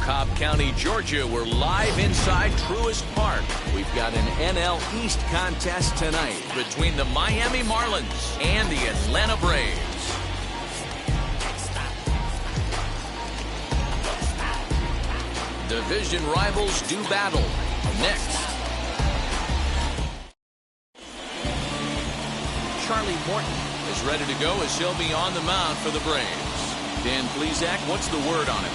Cobb County, Georgia. We're live inside Truist Park. We've got an NL East contest tonight between the Miami Marlins and the Atlanta Braves. Division rivals do battle. Next, Charlie Morton is ready to go as he'll be on the mound for the Braves. Dan Plesac, what's the word on it?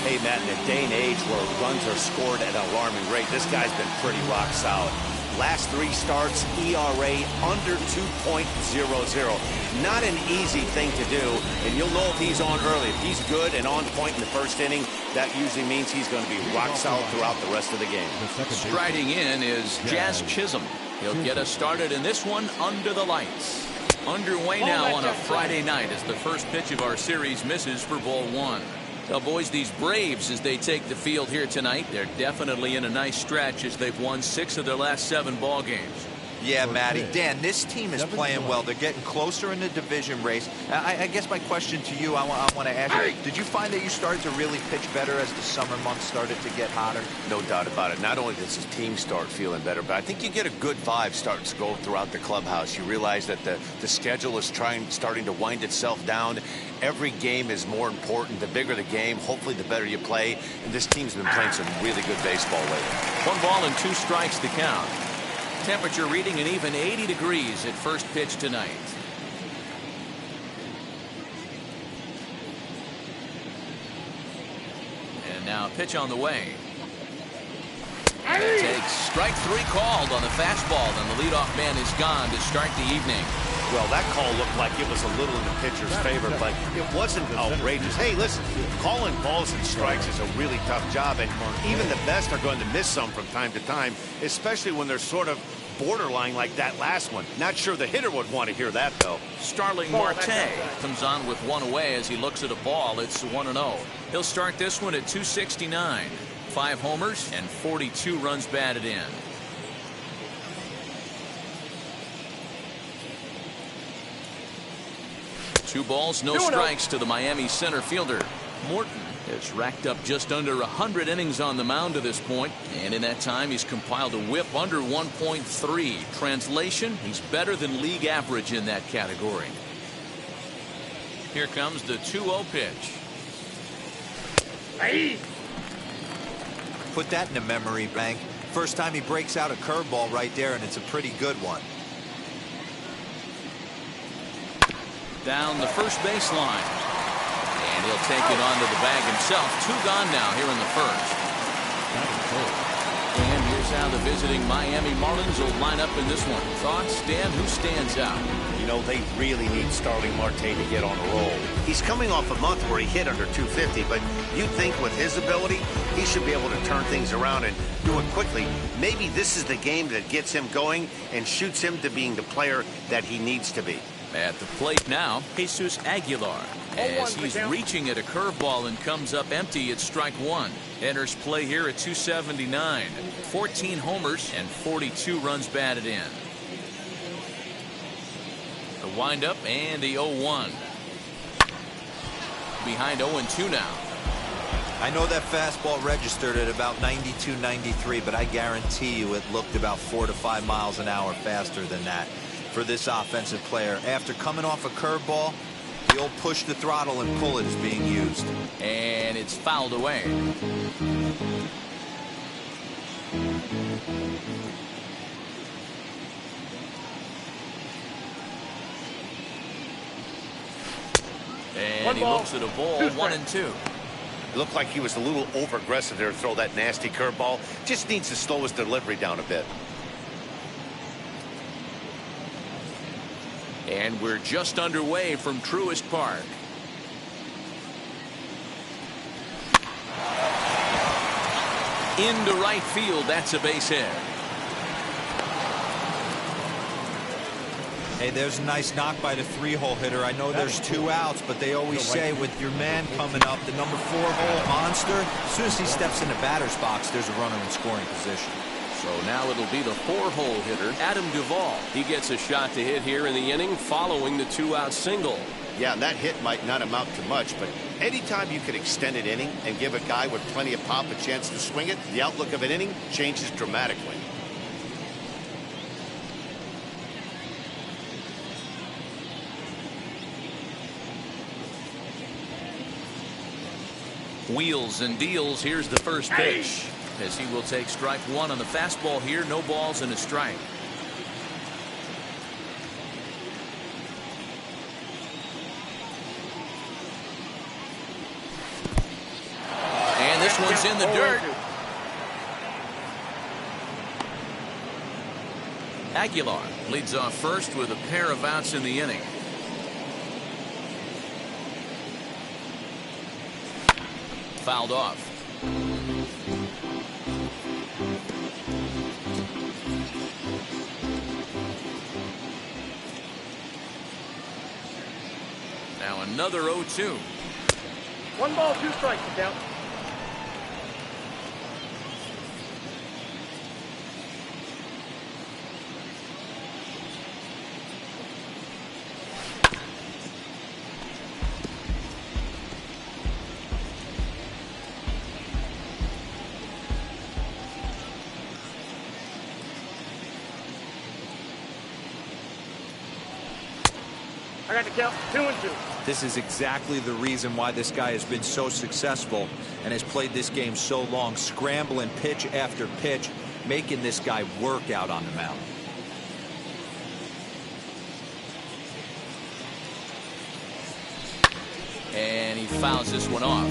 Hey, Matt, in a day and age where runs are scored at an alarming rate, this guy's been pretty rock solid. Last 3 starts, ERA under 2.00. Not an easy thing to do, and you'll know if he's on early. If he's good and on point in the first inning, that usually means he's going to be rock solid throughout the rest of the game. Striding in is Jazz Chisholm. He'll get us started in this one under the lights. Underway now on a Friday night as the first pitch of our series misses for ball 1. Well, boys, these Braves, as they take the field here tonight, they're definitely in a nice stretch as they've won 6 of their last 7 ball games. Yeah, Matty. Dan, this team is playing well. They're getting closer in the division race. I guess my question to you, I want to ask you, did you find that you started to really pitch better as the summer months started to get hotter? No doubt about it. Not only does his team start feeling better, but I think you get a good vibe starting to go throughout the clubhouse. You realize that the schedule is starting to wind itself down. Every game is more important. The bigger the game, hopefully the better you play. And this team's been playing some really good baseball lately. 1 ball and 2 strikes to count. Temperature reading an even 80 degrees at first pitch tonight. And now pitch on the way. Takes strike 3 called on the fastball, and the leadoff man is gone to start the evening. Well, that call looked like it was a little in the pitcher's favor, but it wasn't outrageous. Hey, listen, calling balls and strikes is a really tough job, and even the best are going to miss some from time to time, especially when they're sort of borderline like that last one. Not sure the hitter would want to hear that, though. Starling Marte comes on with 1 away as he looks at a ball. It's 1-0. He'll start this one at 269. 5 homers and 42 runs batted in. Two balls, no strikes to the Miami center fielder. Morton has racked up just under 100 innings on the mound to this point, and in that time he's compiled a whip under 1.3. Translation, he's better than league average in that category. Here comes the 2-0 pitch. Put that in a memory bank. First time he breaks out a curveball right there, and it's a pretty good one. Down the first baseline. And he'll take it onto the bag himself. 2 gone now here in the first. And here's how the visiting Miami Marlins will line up in this one. Thoughts, Dan? Who stands out? You know, they really need Starling Marte to get on a roll. He's coming off a month where he hit under 250, but you'd think with his ability, he should be able to turn things around and do it quickly. Maybe this is the game that gets him going and shoots him to being the player that he needs to be. At the plate now, Jesus Aguilar, as he's reaching at a curveball and comes up empty at strike 1. Enters play here at 279. 14 homers and 42 runs batted in. The windup and the 0-1. Behind 0-2 now. I know that fastball registered at about 92, 93, but I guarantee you it looked about 4 to 5 miles an hour faster than that. For this offensive player, after coming off a curveball, the old push the throttle and pull it is being used. And it's fouled away. And he looks at a ball, 1-2. It looked like he was a little over-aggressive there to throw that nasty curveball. Just needs to slow his delivery down a bit. And we're just underway from Truist Park. Into right field, that's a base hit. Hey, there's a nice knock by the 3-hole hitter. I know there's 2 outs, but they always say with your man coming up, the number 4-hole monster, as soon as he steps in the batter's box, there's a runner in scoring position. So now it'll be the 4-hole hitter, Duvall. He gets a shot to hit here in the inning following the 2-out single. Yeah, and that hit might not amount to much, but anytime you can extend an inning and give a guy with plenty of pop a chance to swing it, the outlook of an inning changes dramatically. Wheels and deals. Here's the first pitch, as he will take strike one on the fastball here. No balls and a strike. And this one's in the dirt. Aguilar leads off first with a pair of outs in the inning. Fouled off. Now another 0-2. 1 ball, 2 strikes, count. I got the count, 2-2. This is exactly the reason why this guy has been so successful and has played this game so long, scrambling pitch after pitch, making this guy work out on the mound. And he fouls this one off.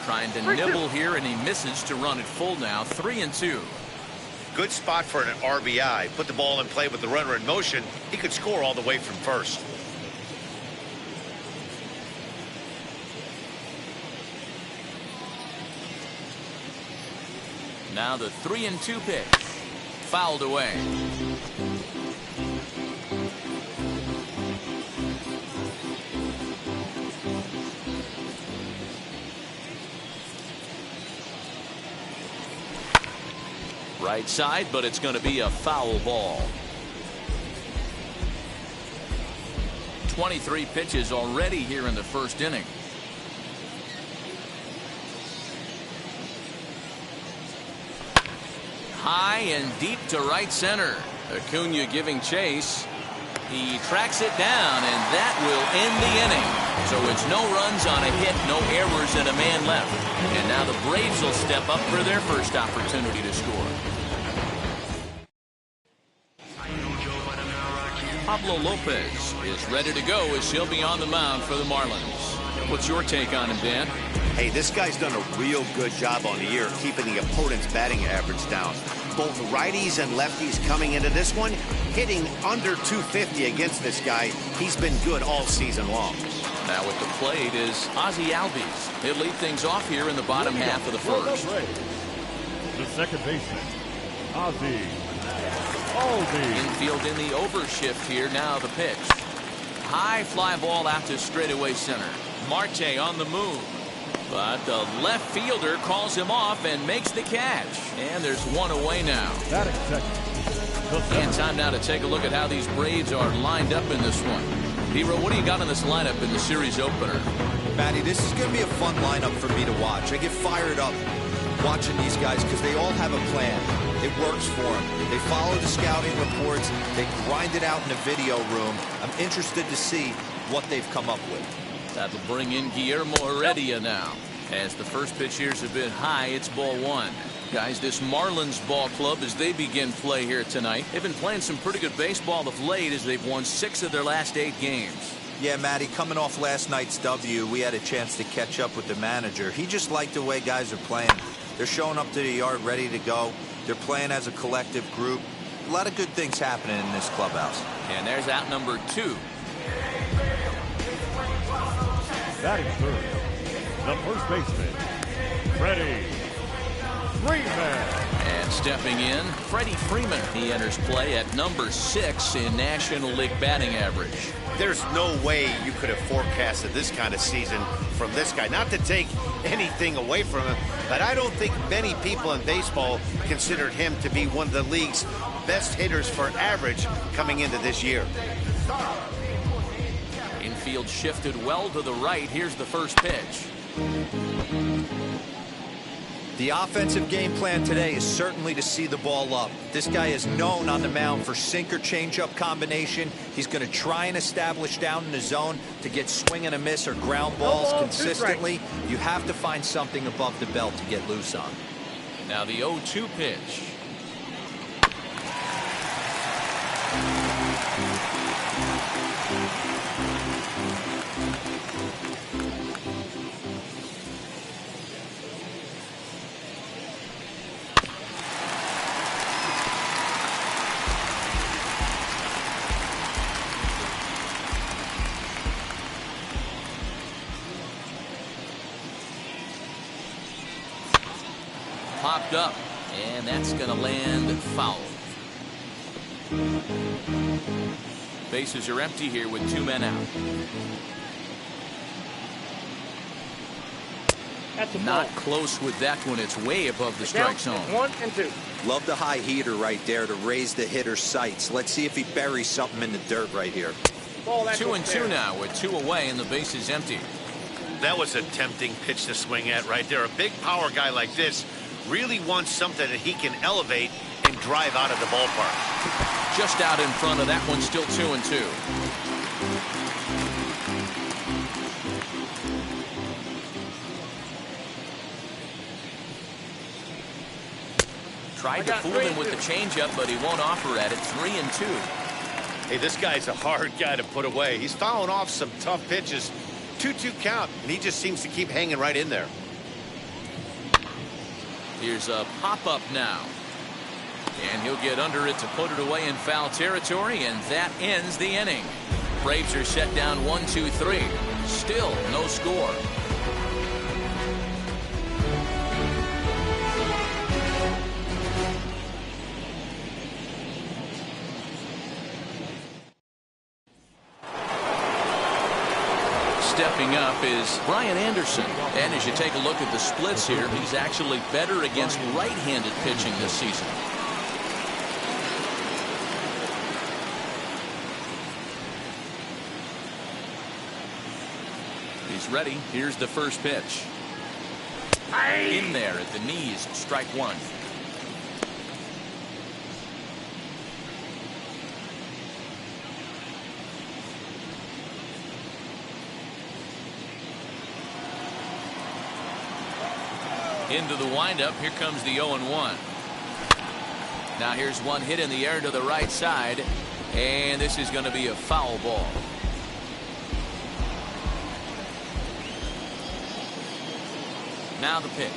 Trying to nibble here, and he misses to run it full now. 3-2. Good spot for an RBI. Put the ball in play with the runner in motion. He could score all the way from first. Now the 3-2 pitch. Fouled away. Right side, but it's going to be a foul ball. 23 pitches already here in the first inning. High and deep to right center. Acuna giving chase. He tracks it down, and that will end the inning. So it's no runs on a hit, no errors, and a man left. And now the Braves will step up for their first opportunity to score. Pablo Lopez is ready to go as he'll be on the mound for the Marlins. What's your take on him, Dan? Hey, this guy's done a real good job on the year keeping the opponent's batting average down. Both righties and lefties coming into this one, hitting under 250 against this guy. He's been good all season long. Now at the plate is Ozzie Albies. He'll lead things off here in the bottom half of the first. The second baseman, Ozzie Albies. Infield in the overshift here. Now the pitch. High fly ball out to straightaway center. Marte on the move. But the left fielder calls him off and makes the catch. And there's one away now. Batting second. And time now to take a look at how these Braves are lined up in this one. Hero, what do you got in this lineup in the series opener? Matty, this is going to be a fun lineup for me to watch. I get fired up watching these guys because they all have a plan. It works for them. They follow the scouting reports. They grind it out in the video room. I'm interested to see what they've come up with. That'll bring in Guillermo Heredia now. As the first pitch here's a bit high, it's ball one. Guys, this Marlins ball club, as they begin play here tonight, they've been playing some pretty good baseball of late as they've won 6 of their last 8 games. Yeah, Matty, coming off last night's W, we had a chance to catch up with the manager. He just liked the way guys are playing. They're showing up to the yard ready to go. They're playing as a collective group. A lot of good things happening in this clubhouse. And there's out number 2. Batting third, the first baseman, Freddie Freeman. And stepping in, Freddie Freeman. He enters play at number 6 in National League batting average. There's no way you could have forecasted this kind of season from this guy. Not to take anything away from him, but I don't think many people in baseball considered him to be one of the league's best hitters for average coming into this year. Infield shifted well to the right. Here's the first pitch. The offensive game plan today is certainly to see the ball up. This guy is known on the mound for sinker changeup combination. He's going to try and establish down in the zone to get swing and a miss or ground balls consistently. You have to find something above the belt to get loose on. Now the 0-2 pitch. Popped up, and that's going to land foul. Bases are empty here with 2 men out. That's a ball. Not close with that one. It's way above the strike zone. 1 and 2. Love the high heater right there to raise the hitter's sights. Let's see if he buries something in the dirt right here. Ball, 2 and 2 now with 2 away and the base is empty. That was a tempting pitch to swing at right there. A big power guy like this really wants something that he can elevate and drive out of the ballpark. Just out in front of that one, still 2 and 2. Tried to fool him with the changeup, but he won't offer at it. 3 and 2. Hey, this guy's a hard guy to put away. He's fouling off some tough pitches. 2-2 count, and he just seems to keep hanging right in there. Here's a pop-up now. And he'll get under it to put it away in foul territory, and that ends the inning. Braves are set down 1-2-3. Still no score. Stepping up is Brian Anderson. And as you take a look at the splits here, he's actually better against right-handed pitching this season. He's ready. Here's the first pitch. In there at the knees, strike 1. Into the windup. Here comes the 0-1. Now here's one hit in the air to the right side, and this is going to be a foul ball. Now the pitch.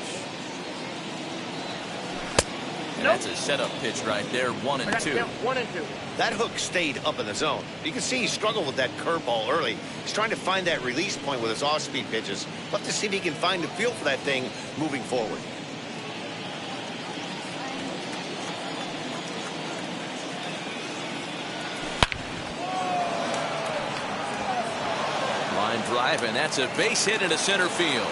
And that's a setup pitch right there. 1 and 2. 1 and 2. That hook stayed up in the zone. You can see he struggled with that curveball early. He's trying to find that release point with his off-speed pitches. We'll have to see if he can find the feel for that thing moving forward. Line drive, and that's a base hit into center field.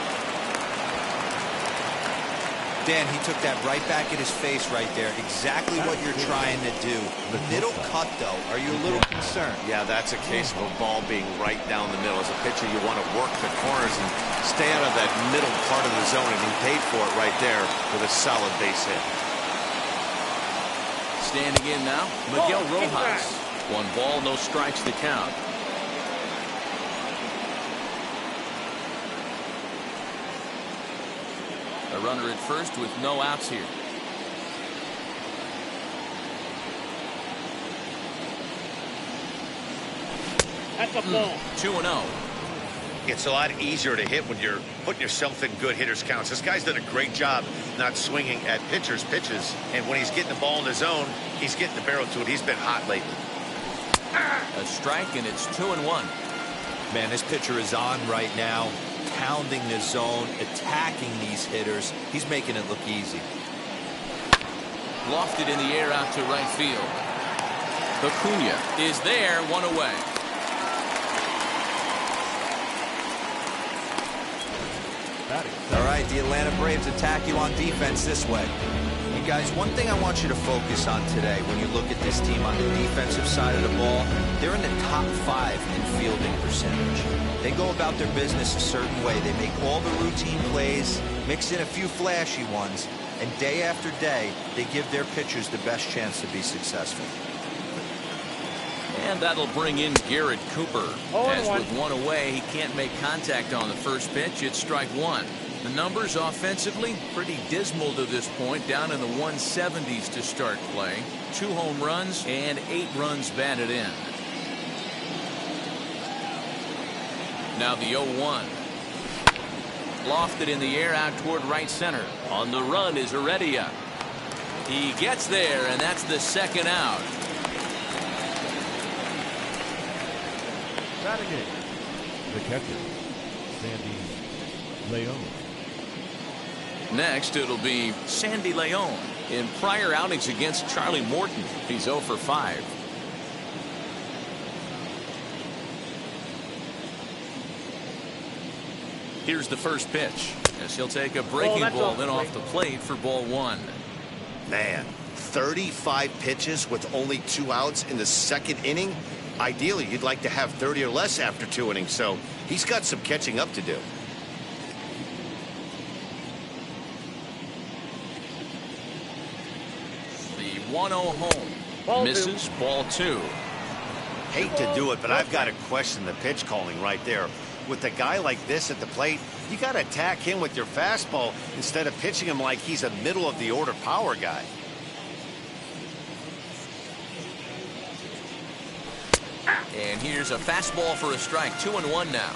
Dan, he took that right back at his face right there. Exactly what you're trying to do. Middle cut, though. Are you a little concerned? Yeah, that's a case of a ball being right down the middle. As a pitcher, you want to work the corners and stay out of that middle part of the zone, and he paid for it right there with a solid base hit. Standing in now, Miguel Rojas. 1 ball, no strikes to count. A runner at first with no outs here. That's a ball. 2-0. It's a lot easier to hit when you're putting yourself in good hitters' counts. This guy's done a great job not swinging at pitchers' pitches. And when he's getting the ball in the zone, he's getting the barrel to it. He's been hot lately. A strike, and it's 2-1. Man, this pitcher is on right now, pounding the zone, attacking these hitters. He's making it look easy. Lofted in the air out to right field. Acuna is there, one away. All right, the Atlanta Braves attack you on defense this way. And guys, one thing I want you to focus on today when you look at this team on the defensive side of the ball, they're in the top 5 in fielding percentage. They go about their business a certain way. They make all the routine plays, mix in a few flashy ones, and day after day, they give their pitchers the best chance to be successful. And that'll bring in Garrett Cooper. As with one away, he can't make contact on the first pitch. It's strike one. The numbers offensively pretty dismal to this point, down in the 170s to start play. 2 home runs and 8 runs batted in. Now the 0-1. Lofted in the air out toward right center. On the run is Heredia. He gets there, and that's the second out. Batting it. The catcher, Sandy Leon. Next, it'll be Sandy Leon. In prior outings against Charlie Morton, he's 0 for 5. Here's the first pitch, as he'll take a breaking ball then off the plate for ball 1. Man, 35 pitches with only 2 outs in the second inning. Ideally, you'd like to have 30 or less after 2 innings, so he's got some catching up to do. The 1-0 home misses, ball 2. Hate to do it, but I've got to question the pitch calling right there. With a guy like this at the plate, you got to attack him with your fastball instead of pitching him like he's a middle of the order power guy. And here's a fastball for a strike. 2-1 now.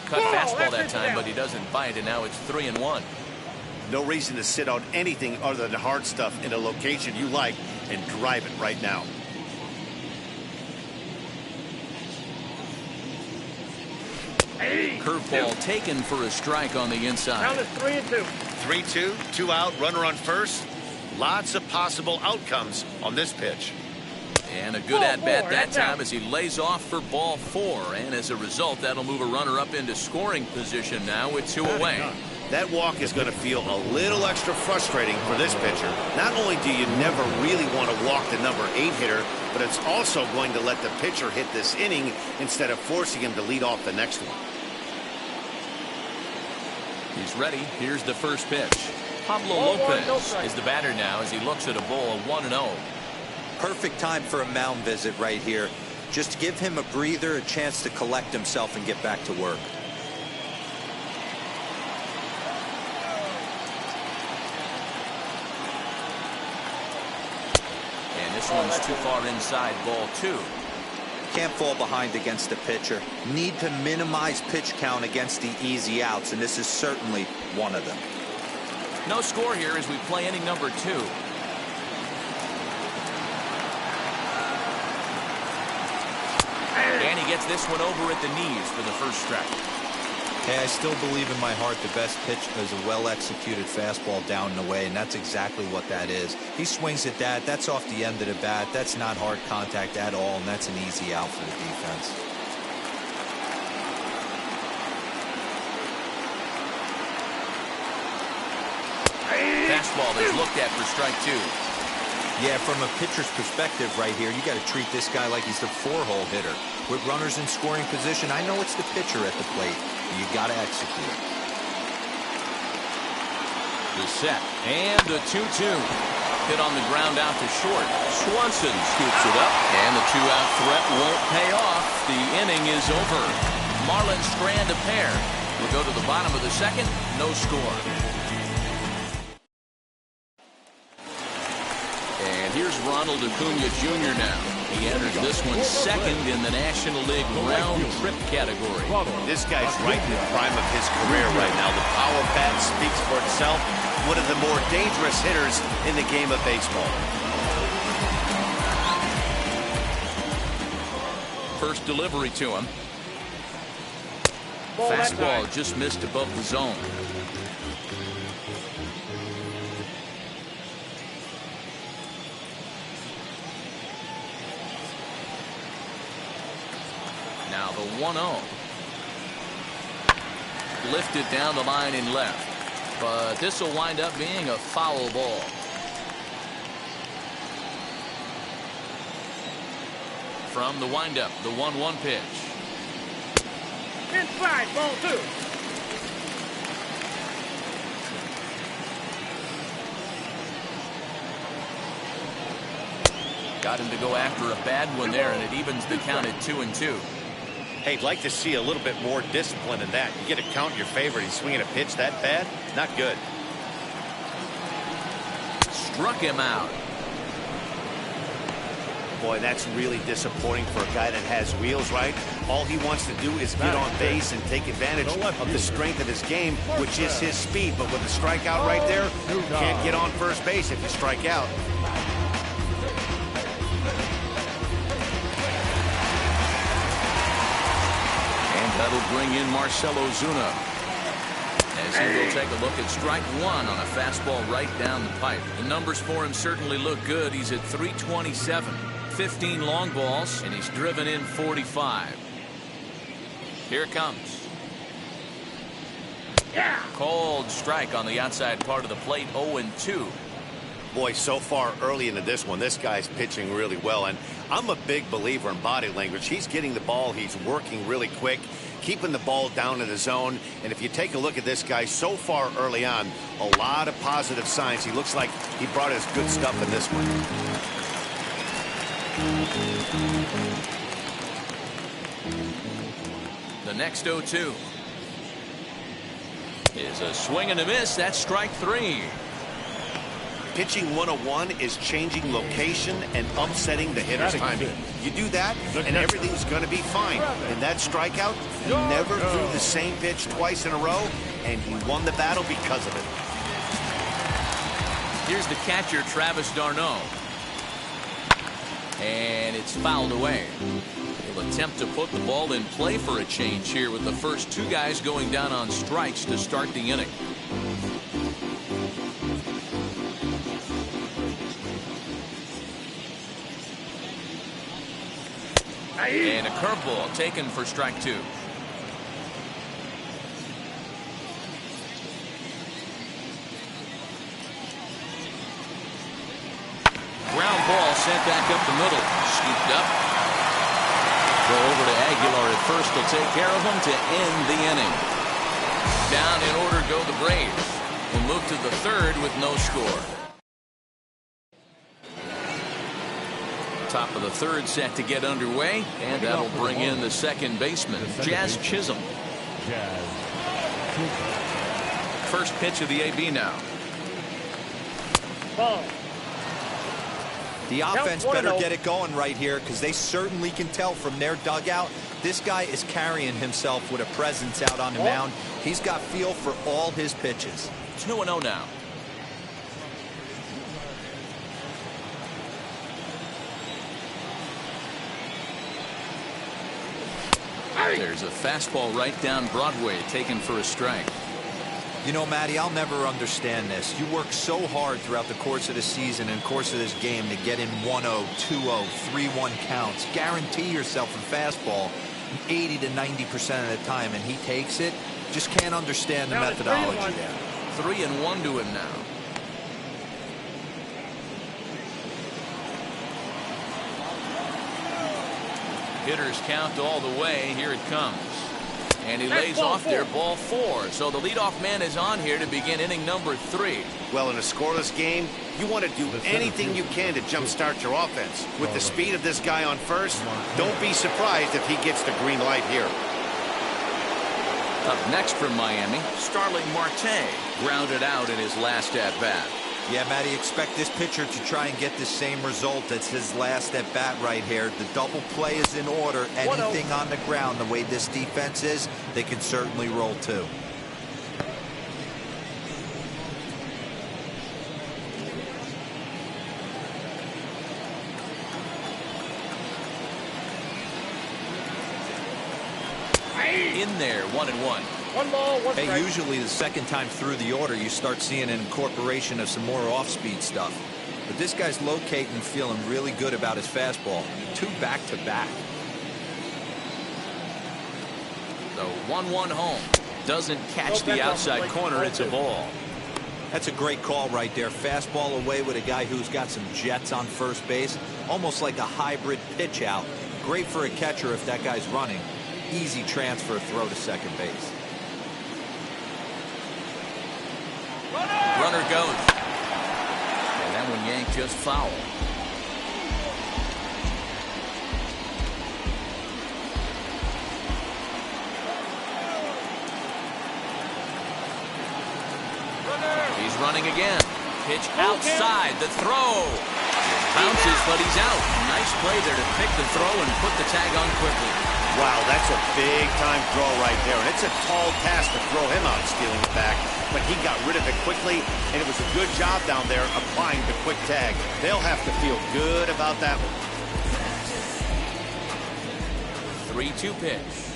Cut fastball that time, but he doesn't bite, and now it's 3-1. No reason to sit on anything other than hard stuff in a location you like and drive it right now. Curveball taken for a strike on the inside. Count is 3-2. 3-2, 2 out, runner on first. Lots of possible outcomes on this pitch. And a good at-bat that time as he lays off for ball 4. And as a result, that'll move a runner up into scoring position now with 2 away. That walk is going to feel a little extra frustrating for this pitcher. Not only do you never really want to walk the number 8 hitter, but it's also going to let the pitcher hit this inning instead of forcing him to lead off the next one. He's ready. Here's the first pitch. Pablo Lopez is the batter now as he looks at a ball of 1-0. Perfect time for a mound visit right here. Just give him a breather, a chance to collect himself and get back to work. And this one's too far inside, ball 2. Can't fall behind against the pitcher. Need to minimize pitch count against the easy outs, and this is certainly one of them. No score here as we play inning number 2. And he gets this one over at the knees for the first strike. Hey, I still believe in my heart the best pitch is a well-executed fastball down and away, and that's exactly what that is. He swings at that. That's off the end of the bat. That's not hard contact at all, and that's an easy out for the defense. Fastball is looked at for strike 2. Yeah, from a pitcher's perspective right here, you got to treat this guy like he's the 4-hole hitter. With runners in scoring position, I know it's the pitcher at the plate. You got to execute. The set and the 2-2. Hit on the ground out to short. Swanson scoops it up, and the 2-out threat won't pay off. The inning is over. Marlins strand a pair. We'll go to the bottom of the second. No score. And here's Ronald Acuna Jr. now. He enters this one second in the National League round trip category. This guy's right in the prime of his career right now. The power bat speaks for itself. One of the more dangerous hitters in the game of baseball. First delivery to him. ball that Fastball time. just missed above the zone. Now the 1-0. Lifted down the line in left. But this will wind up being a foul ball. From the windup, the 1-1 pitch. Inside, ball 2. Got him to go after a bad one there, and it evens the count at 2-2. Hey, I'd like to see a little bit more discipline in that. You get a count in your favor, and he's swinging a pitch that bad. Not good. Struck him out. Boy, that's really disappointing for a guy that has wheels, right? All he wants to do is get on base and take advantage of the strength of his game, which is his speed. But with a strikeout right there, you can't get on first base if you strike out. That'll bring in Marcell Ozuna, as he will take a look at strike 1 on a fastball right down the pipe. The numbers for him certainly look good. He's at 327, 15 long balls, and he's driven in 45. Here it comes. Cold strike on the outside part of the plate, 0-2. Boy, so far early into this one, this guy's pitching really well, and I'm a big believer in body language. He's getting the ball, he's working really quick, keeping the ball down in the zone, and if you take a look at this guy so far early on, a lot of positive signs. He looks like he brought his good stuff in this one. The next 0-2 is a swing and a miss. That's strike 3. Pitching 101 is changing location and upsetting the hitter's timing. You do that, and everything's going to be fine. In that strikeout, he never threw the same pitch twice in a row, and he won the battle because of it. Here's the catcher, Travis d'Arnaud. And it's fouled away. He'll attempt to put the ball in play for a change here with the first 2 guys going down on strikes to start the inning. And a curveball taken for strike 2. Ground ball sent back up the middle. Scooped up. Go over to Aguilar at first. Will take care of him to end the inning. Down in order go the Braves. We'll move to the 3rd with no score. Top of the 3rd set to get underway, and that'll bring in the second baseman, Jazz Chisholm. First pitch of the AB now. Ball. The offense better get it going right here, because they certainly can tell from their dugout this guy is carrying himself with a presence out on the mound. He's got feel for all his pitches. 2-0 now. There's a fastball right down Broadway, taken for a strike. You know, Matty, I'll never understand this. You work so hard throughout the course of the season and course of this game to get in 1-0, 2-0, 3-1 counts. Guarantee yourself a fastball 80 to 90% of the time, and he takes it. Just can't understand the methodology there. 3-1 to him now. Hitters count all the way. Here it comes. And he lays off there, ball 4. So the leadoff man is on here to begin inning number 3. Well, in a scoreless game, you want to do anything you can to jumpstart your offense. With the speed of this guy on first, don't be surprised if he gets the green light here. Up next from Miami, Starling Marte grounded out in his last at-bat. Yeah, Matty, expect this pitcher to try and get the same result as his last at bat right here. The double play is in order. Anything on the ground, the way this defense is, they can certainly roll too. in there, 1-1. 1 ball, 1 strike. Hey, usually the second time through the order, you start seeing an incorporation of some more off-speed stuff. But this guy's locating and feeling really good about his fastball. 2 back-to-back. So 1-1 home. Doesn't catch the outside corner. It's a ball. That's a great call right there. Fastball away with a guy who's got some jets on first base. Almost like a hybrid pitch out. Great for a catcher if that guy's running. Easy transfer throw to second base. Runner goes. And that one yanked just foul. He's running again. Pitch outside. The throw. Bounces, but he's out. Nice play there to pick the throw and put the tag on quickly. Wow, that's a big-time throw right there. And it's a tall task to throw him out stealing it back. But he got rid of it quickly, and it was a good job down there applying the quick tag. They'll have to feel good about that one. 3-2 pitch.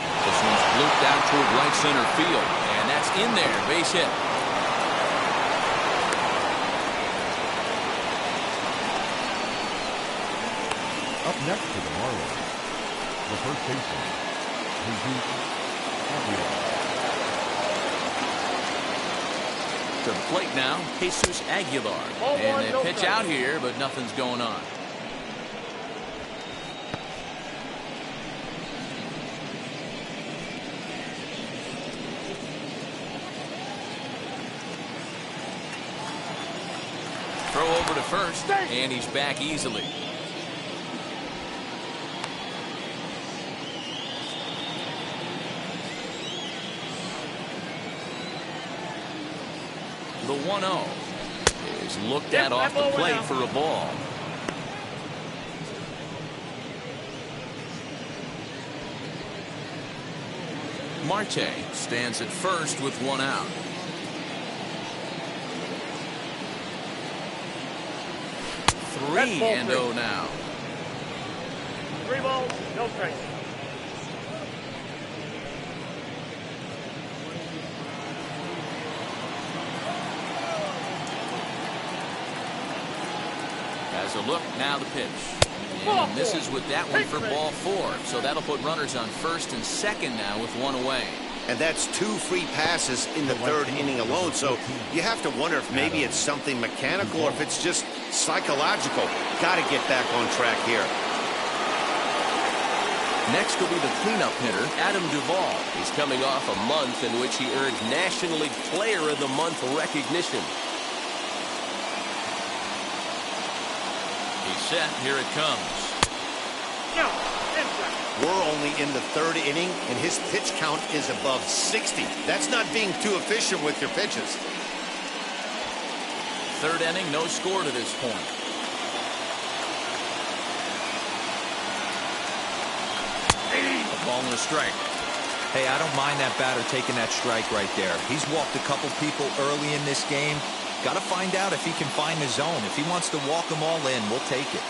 This one's blooped out toward right center field, and that's in there. Base hit. Up next to the Marlins, the first baseman, To the plate now, Jesus Aguilar. And they pitch out here, but nothing's going on. Throw over to first, and he's back easily. The 1-0 is looked at off the plate for a ball. Marte stands at first with 1 out. Three and 0 now. 3 balls, no strikes. As a look, now the pitch. And misses with that one for ball 4. So that'll put runners on first and second now with 1 away. And that's 2 free passes in the 3rd inning alone. So you have to wonder if maybe it's something mechanical or if it's just psychological. Got to get back on track here. Next will be the cleanup hitter, Adam Duvall. He's coming off a month in which he earned National League Player of the Month recognition. He's set. Here it comes. No, inside. We're only in the 3rd inning, and his pitch count is above 60. That's not being too efficient with your pitches. 3rd inning, no score to this point. A ball and a strike. Hey, I don't mind that batter taking that strike right there. He's walked a couple people early in this game. Got to find out if he can find the zone. If he wants to walk them all in, we'll take it.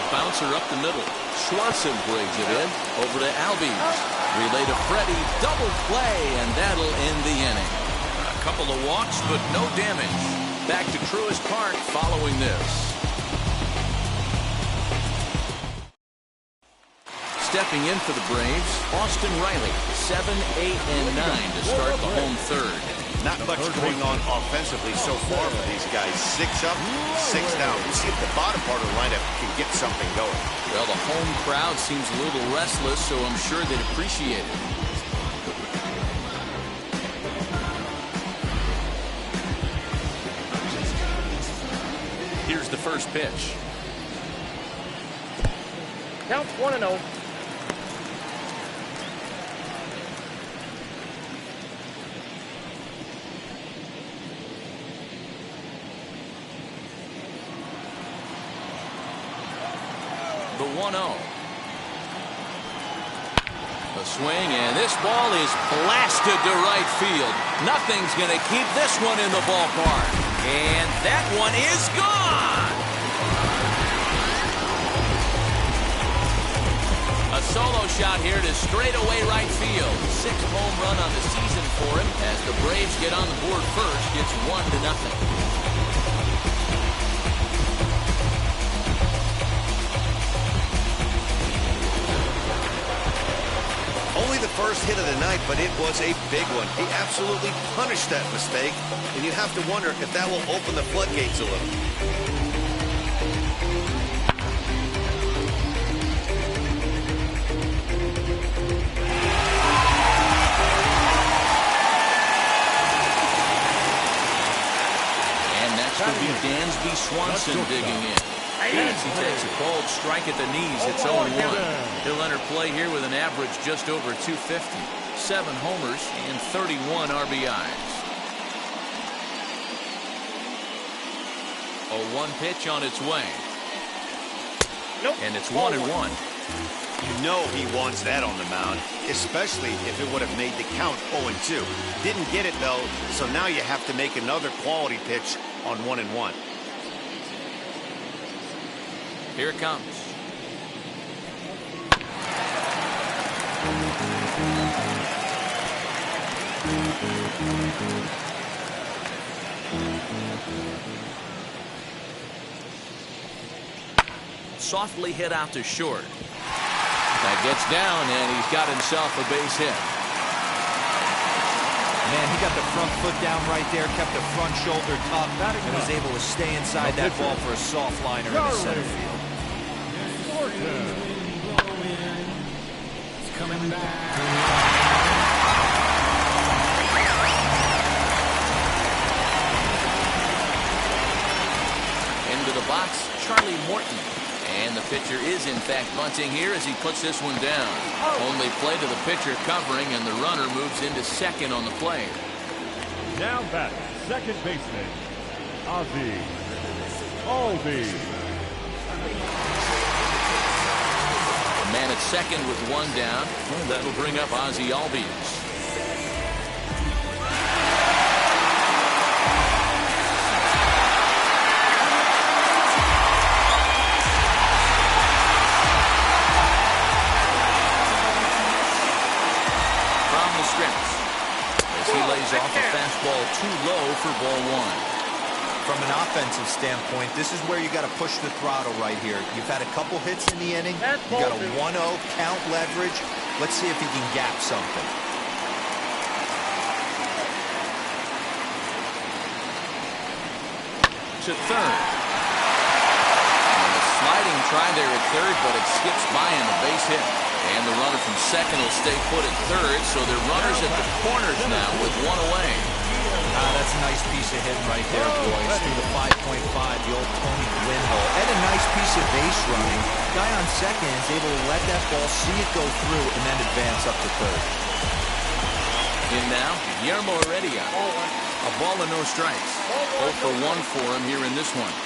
Bouncer up the middle. Swanson brings it in. Over to Albies. Relay to Freddie. Double play, and that'll end the inning. A couple of walks, but no damage. Back to Truist Park following this. Stepping in for the Braves, Austin Riley, 7, 8, and 9 to start the home 3rd. Not much going on offensively so far for these guys. 6 up, 6 down. We'll see if the bottom part of the lineup can get something going. Well, the home crowd seems a little restless, so I'm sure they'd appreciate it. Here's the first pitch. Counts 1-0. The 1-0. A swing, and this ball is blasted to right field. Nothing's going to keep this one in the ballpark. And that one is gone. solo shot here to straightaway right field. 6th home run on the season for him as the Braves get on the board first. It's 1-0. Only the first hit of the night, but it was a big one. He absolutely punished that mistake, and you have to wonder if that will open the floodgates a little. And next will be Dansby Swanson digging in. As he takes a cold strike at the knees, it's 0-1. He'll enter play here with an average just over 250, 7 homers, and 31 RBIs. A 1 pitch on its way. And it's 1-1. You know he wants that on the mound, especially if it would have made the count 0-2. Didn't get it, though, so now you have to make another quality pitch on 1-1. Here it comes. Softly hit out to short. That gets down, and he's got himself a base hit. Man, he got the front foot down right there, kept the front shoulder up, and was able to stay inside that ball for a soft liner in the center field. It's coming back. Into the box, Charlie Morton. And the pitcher is, in fact, bunting here as he puts this one down. Only play to the pitcher covering, and the runner moves into second on the play. Now back, second baseman, Ozzie Albies. The man at second with 1 down. Well, that'll bring up Ozzie Albies. Off a fastball too low for ball 1. From an offensive standpoint, this is where you got to push the throttle right here. You've had a couple hits in the inning. You got a 1-0 count leverage. Let's see if he can gap something. To third. And a sliding try there at third, but it skips by in the base hit. And the runner from second will stay put at third, so they're runners at the corners now with 1 away. That's a nice piece of hitting right there, boys. Through the 5.5, the old Tony Gwynn hole. And a nice piece of base running. Guy on second is able to let that ball, see it go through, and then advance up to third. In now, Guillermo Heredia. A ball and no strikes. 0 for 1 for him here in this one.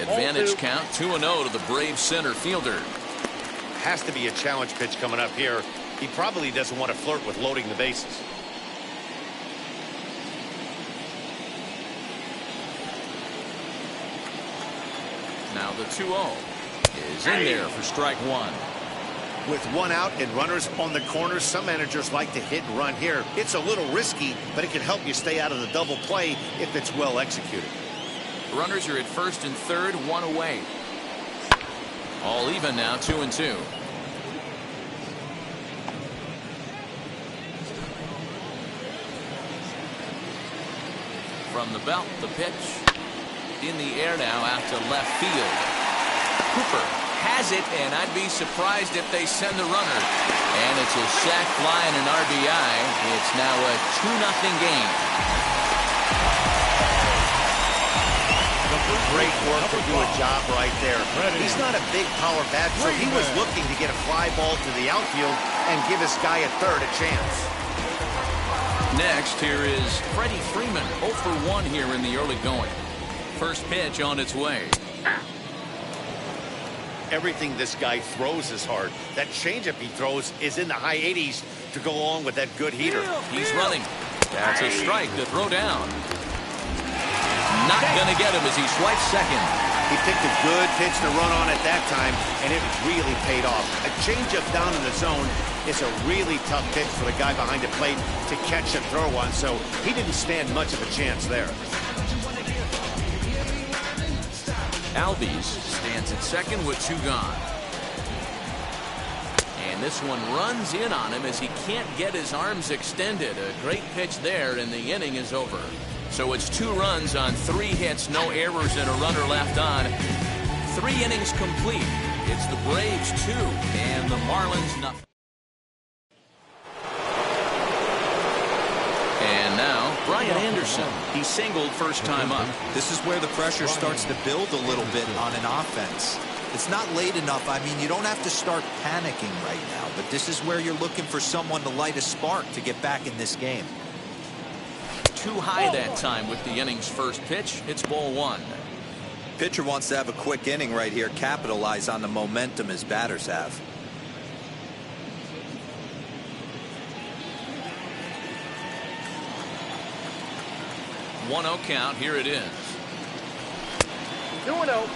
Advantage count, 2-0 to the Braves center fielder. Has to be a challenge pitch coming up here. He probably doesn't want to flirt with loading the bases. Now the 2-0 is in there for strike 1. With 1 out and runners on the corners, some managers like to hit and run here. It's a little risky, but it can help you stay out of the double play if it's well executed. Runners are at first and third, 1 away. All even now, 2-2. From the belt, the pitch. In the air now out to left field. Cooper has it, and I'd be surprised if they send the runner. And it's a sac fly and an RBI. It's now a 2-0 game. Great work to do a job right there. He's not a big power bat, so he was looking to get a fly ball to the outfield and give his guy at third a chance. Next, here is Freddie Freeman, 0 for 1 here in the early going. First pitch on its way. Everything this guy throws is hard. That changeup he throws is in the high 80s to go along with that good heater. He's running. That's a strike to throw down. Not going to get him as he swipes second. He picked a good pitch to run on at that time, and it really paid off. A changeup down in the zone is a really tough pitch for the guy behind the plate to catch and throw on, so he didn't stand much of a chance there. Albies stands at second with 2 gone. And this one runs in on him as he can't get his arms extended. A great pitch there, and the inning is over. So it's 2 runs on 3 hits, no errors, and a runner left on. 3 innings complete. It's the Braves 2 and the Marlins nothing. And now Brian Anderson. He singled first time up. This is where the pressure starts to build a little bit on an offense. It's not late enough. I mean, you don't have to start panicking right now, but this is where you're looking for someone to light a spark to get back in this game. Too high that time with the inning's first pitch. It's ball 1. Pitcher wants to have a quick inning right here, capitalize on the momentum his batters have. 1-0 count. Here it is. 2-0.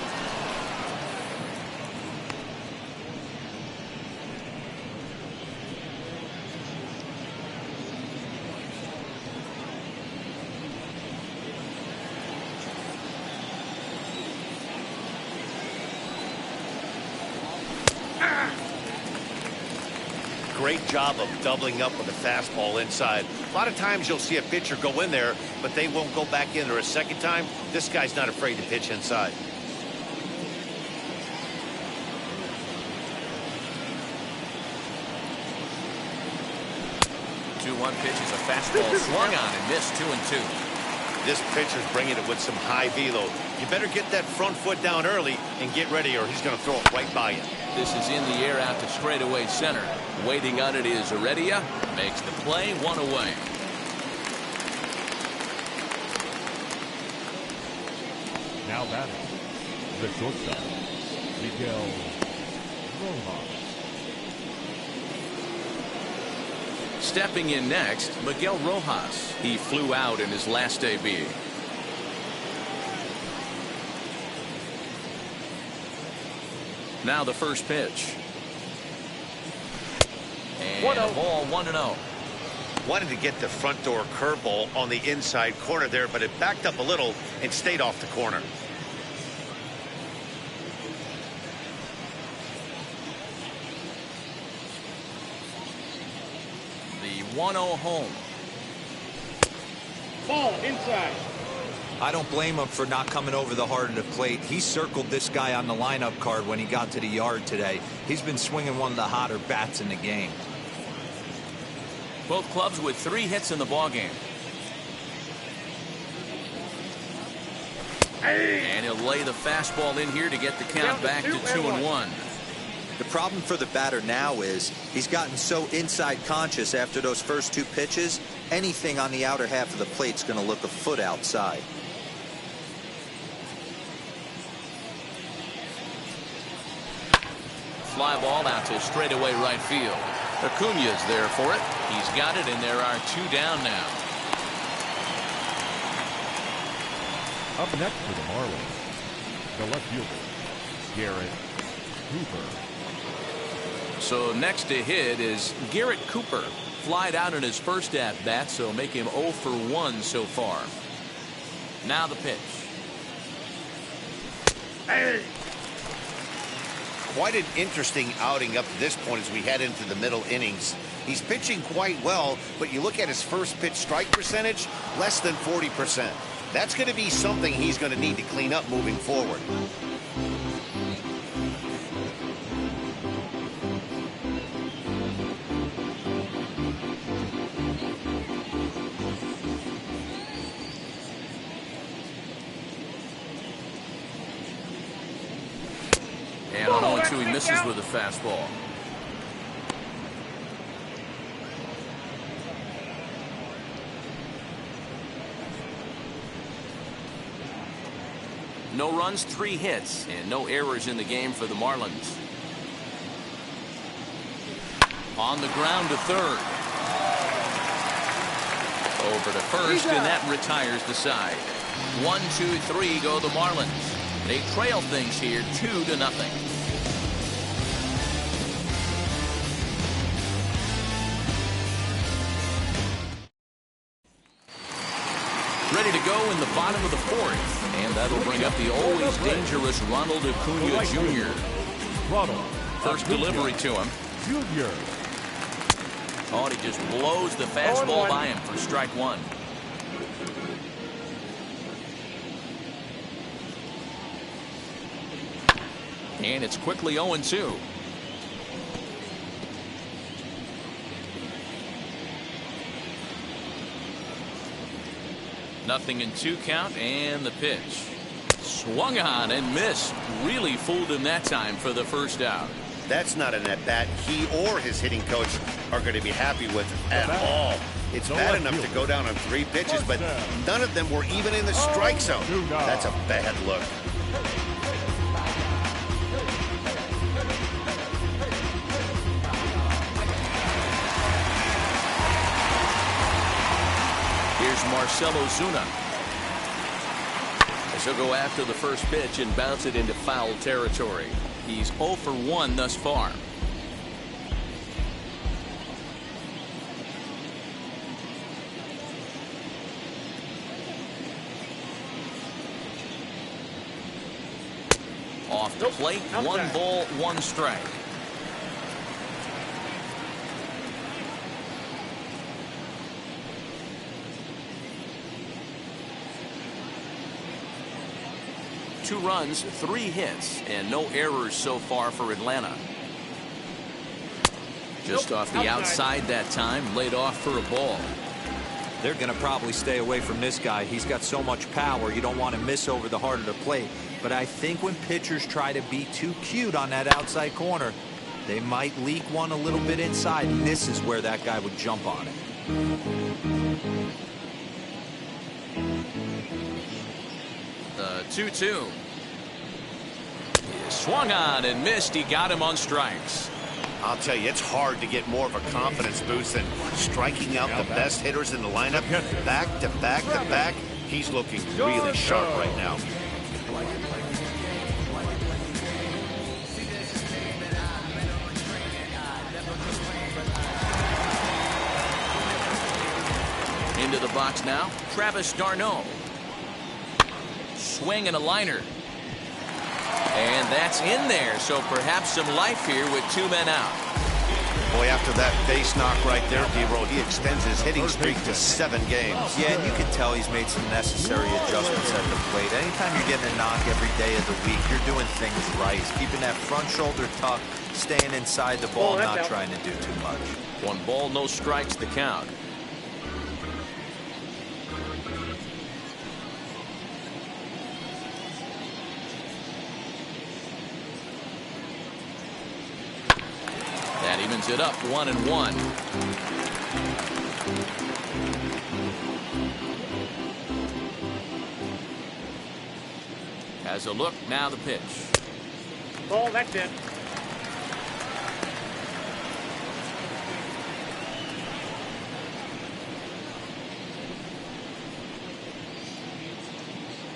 Great job of doubling up with a fastball inside. A lot of times you'll see a pitcher go in there, but they won't go back in there a second time. This guy's not afraid to pitch inside. Two-one pitch is a fastball swung on and missed. 2-2. This pitcher's bringing it with some high velo. You better get that front foot down early and get ready, or he's going to throw it right by you. This is in the air out to straightaway center. Waiting on it is Heredia. Makes the play. 1 away. Now batting, the shortstop, Miguel Rojas. Stepping in next, Miguel Rojas. He flew out in his last AB. Now the first pitch. And a ball 1-0. Wanted to get the front door curveball on the inside corner there, but it backed up a little and stayed off the corner. The 1-0 home. Ball inside. I don't blame him for not coming over the heart of the plate. He circled this guy on the lineup card when he got to the yard today. He's been swinging one of the hotter bats in the game. Both clubs with 3 hits in the ballgame. And he'll lay the fastball in here to get the count back to 2-1. The problem for the batter now is he's gotten so inside conscious after those first 2 pitches. Anything on the outer half of the plate's going to look a foot outside. Fly ball out to straightaway right field. Acuña's there for it. He's got it, and there are 2 down now. Up next for the Marlins, the left fielder, Garrett Cooper. So next to hit is Garrett Cooper. Flied out in his first at-bat, so make him 0 for 1 so far. Now the pitch. Quite an interesting outing up to this point as we head into the middle innings. He's pitching quite well, but you look at his first pitch strike percentage, less than 40%. That's going to be something he's going to need to clean up moving forward. And on 0-2, he misses with a fastball. No runs, 3 hits, and no errors in the game for the Marlins. On the ground to third. Over to first, and that retires the side. 1, 2, 3 go the Marlins. They trail things here 2-0. Ready to go in the bottom of the fourth, and that'll bring up the always dangerous Ronald Acuna Jr. First delivery to him. Junior. Oh, and he just blows the fastball by him for strike one. And it's quickly 0-2. Nothing in 2 count, and the pitch. Swung on and missed. Really fooled him that time for the first out. That's not an at-bat he or his hitting coach are going to be happy with at all. It's bad enough to go down on 3 pitches, but none of them were even in the strike zone. That's a bad look. Here's Marcelo Zuna. As he'll go after the first pitch and bounce it into foul territory. He's 0 for 1 thus far. Off the plate, 1 ball, 1 strike. Two runs, 3 hits, and no errors so far for Atlanta. Just off the outside that time, laid off for a ball. They're going to probably stay away from this guy. He's got so much power. You don't want to miss over the heart of the plate. But I think when pitchers try to be too cute on that outside corner, they might leak one a little bit inside. And this is where that guy would jump on it. 2-2. Swung on and missed. He got him on strikes. I'll tell you, it's hard to get more of a confidence boost than striking out the best hitters in the lineup back to back to back. He's looking really sharp right now. Into the box now, Travis d'Arnaud. Swing and a liner. And that's in there, so perhaps some life here with 2 men out. Boy, after that base knock right there, D-Roll, he extends his hitting streak to 7 games. Yeah, and you can tell he's made some necessary adjustments at the plate. Anytime you're getting a knock every day of the week, you're doing things right. Keeping that front shoulder tucked, staying inside the ball, not trying to do too much. 1 ball, no strikes, the count. That evens it up 1-1. Has a look, now the pitch. Ball, that's it.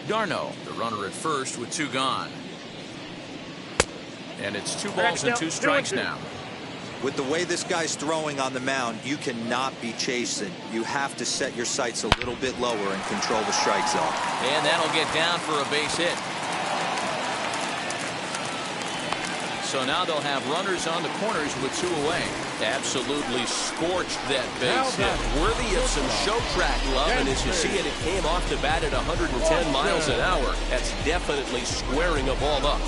d'Arnaud, the runner at first with 2 gone. And it's 2 balls and 2 strikes now. With the way this guy's throwing on the mound, you cannot be chasing. You have to set your sights a little bit lower and control the strike zone. And that'll get down for a base hit. So now they'll have runners on the corners with 2 away. Absolutely scorched that base hit. Worthy of some show track love. And as you see it, it came off the bat at 110 miles an hour. That's definitely squaring a ball up.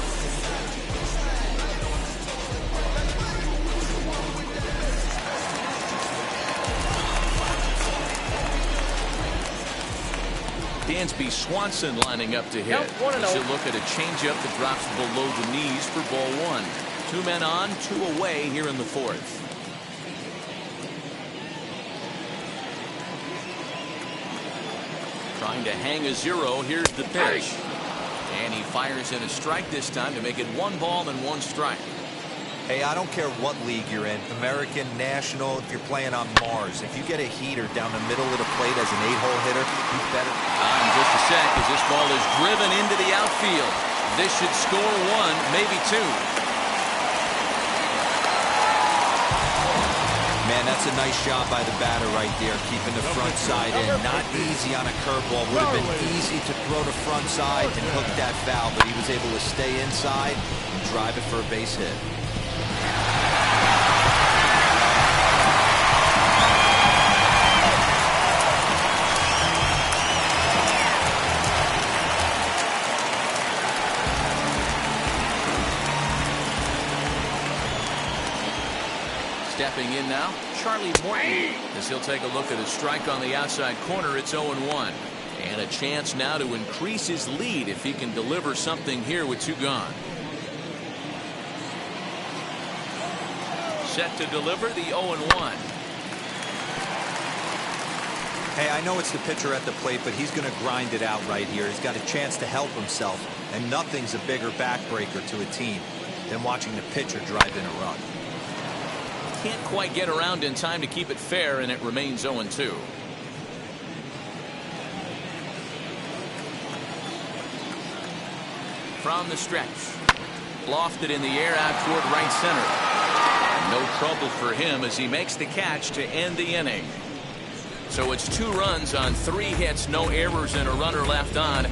Dansby Swanson lining up to hit. As you look at a changeup that drops below the knees for ball 1. 2 men on, 2 away here in the 4th. Trying to hang a 0. Here's the pitch. And he fires in a strike this time to make it 1 ball and 1 strike. Hey, I don't care what league you're in, American, national, if you're playing on Mars. If you get a heater down the middle of the plate as an 8-hole hitter, you better. In just a sec as this ball is driven into the outfield. This should score 1, maybe 2. Man, that's a nice job by the batter right there, keeping the front side in. Not easy on a curveball. Would have been easy to throw the front side and hook that foul, but he was able to stay inside and drive it for a base hit. Stepping in now, Charlie Morton, as he'll take a look at a strike on the outside corner. It's 0-1. And a chance now to increase his lead if he can deliver something here with 2 gone. Set to deliver the 0-1. Hey, I know it's the pitcher at the plate, but he's going to grind it out right here. He's got a chance to help himself, and nothing's a bigger backbreaker to a team than watching the pitcher drive in a run. Can't quite get around in time to keep it fair, and it remains 0-2. From the stretch, lofted in the air out toward right center. No trouble for him as he makes the catch to end the inning. So it's 2 runs on 3 hits, no errors, and a runner left on.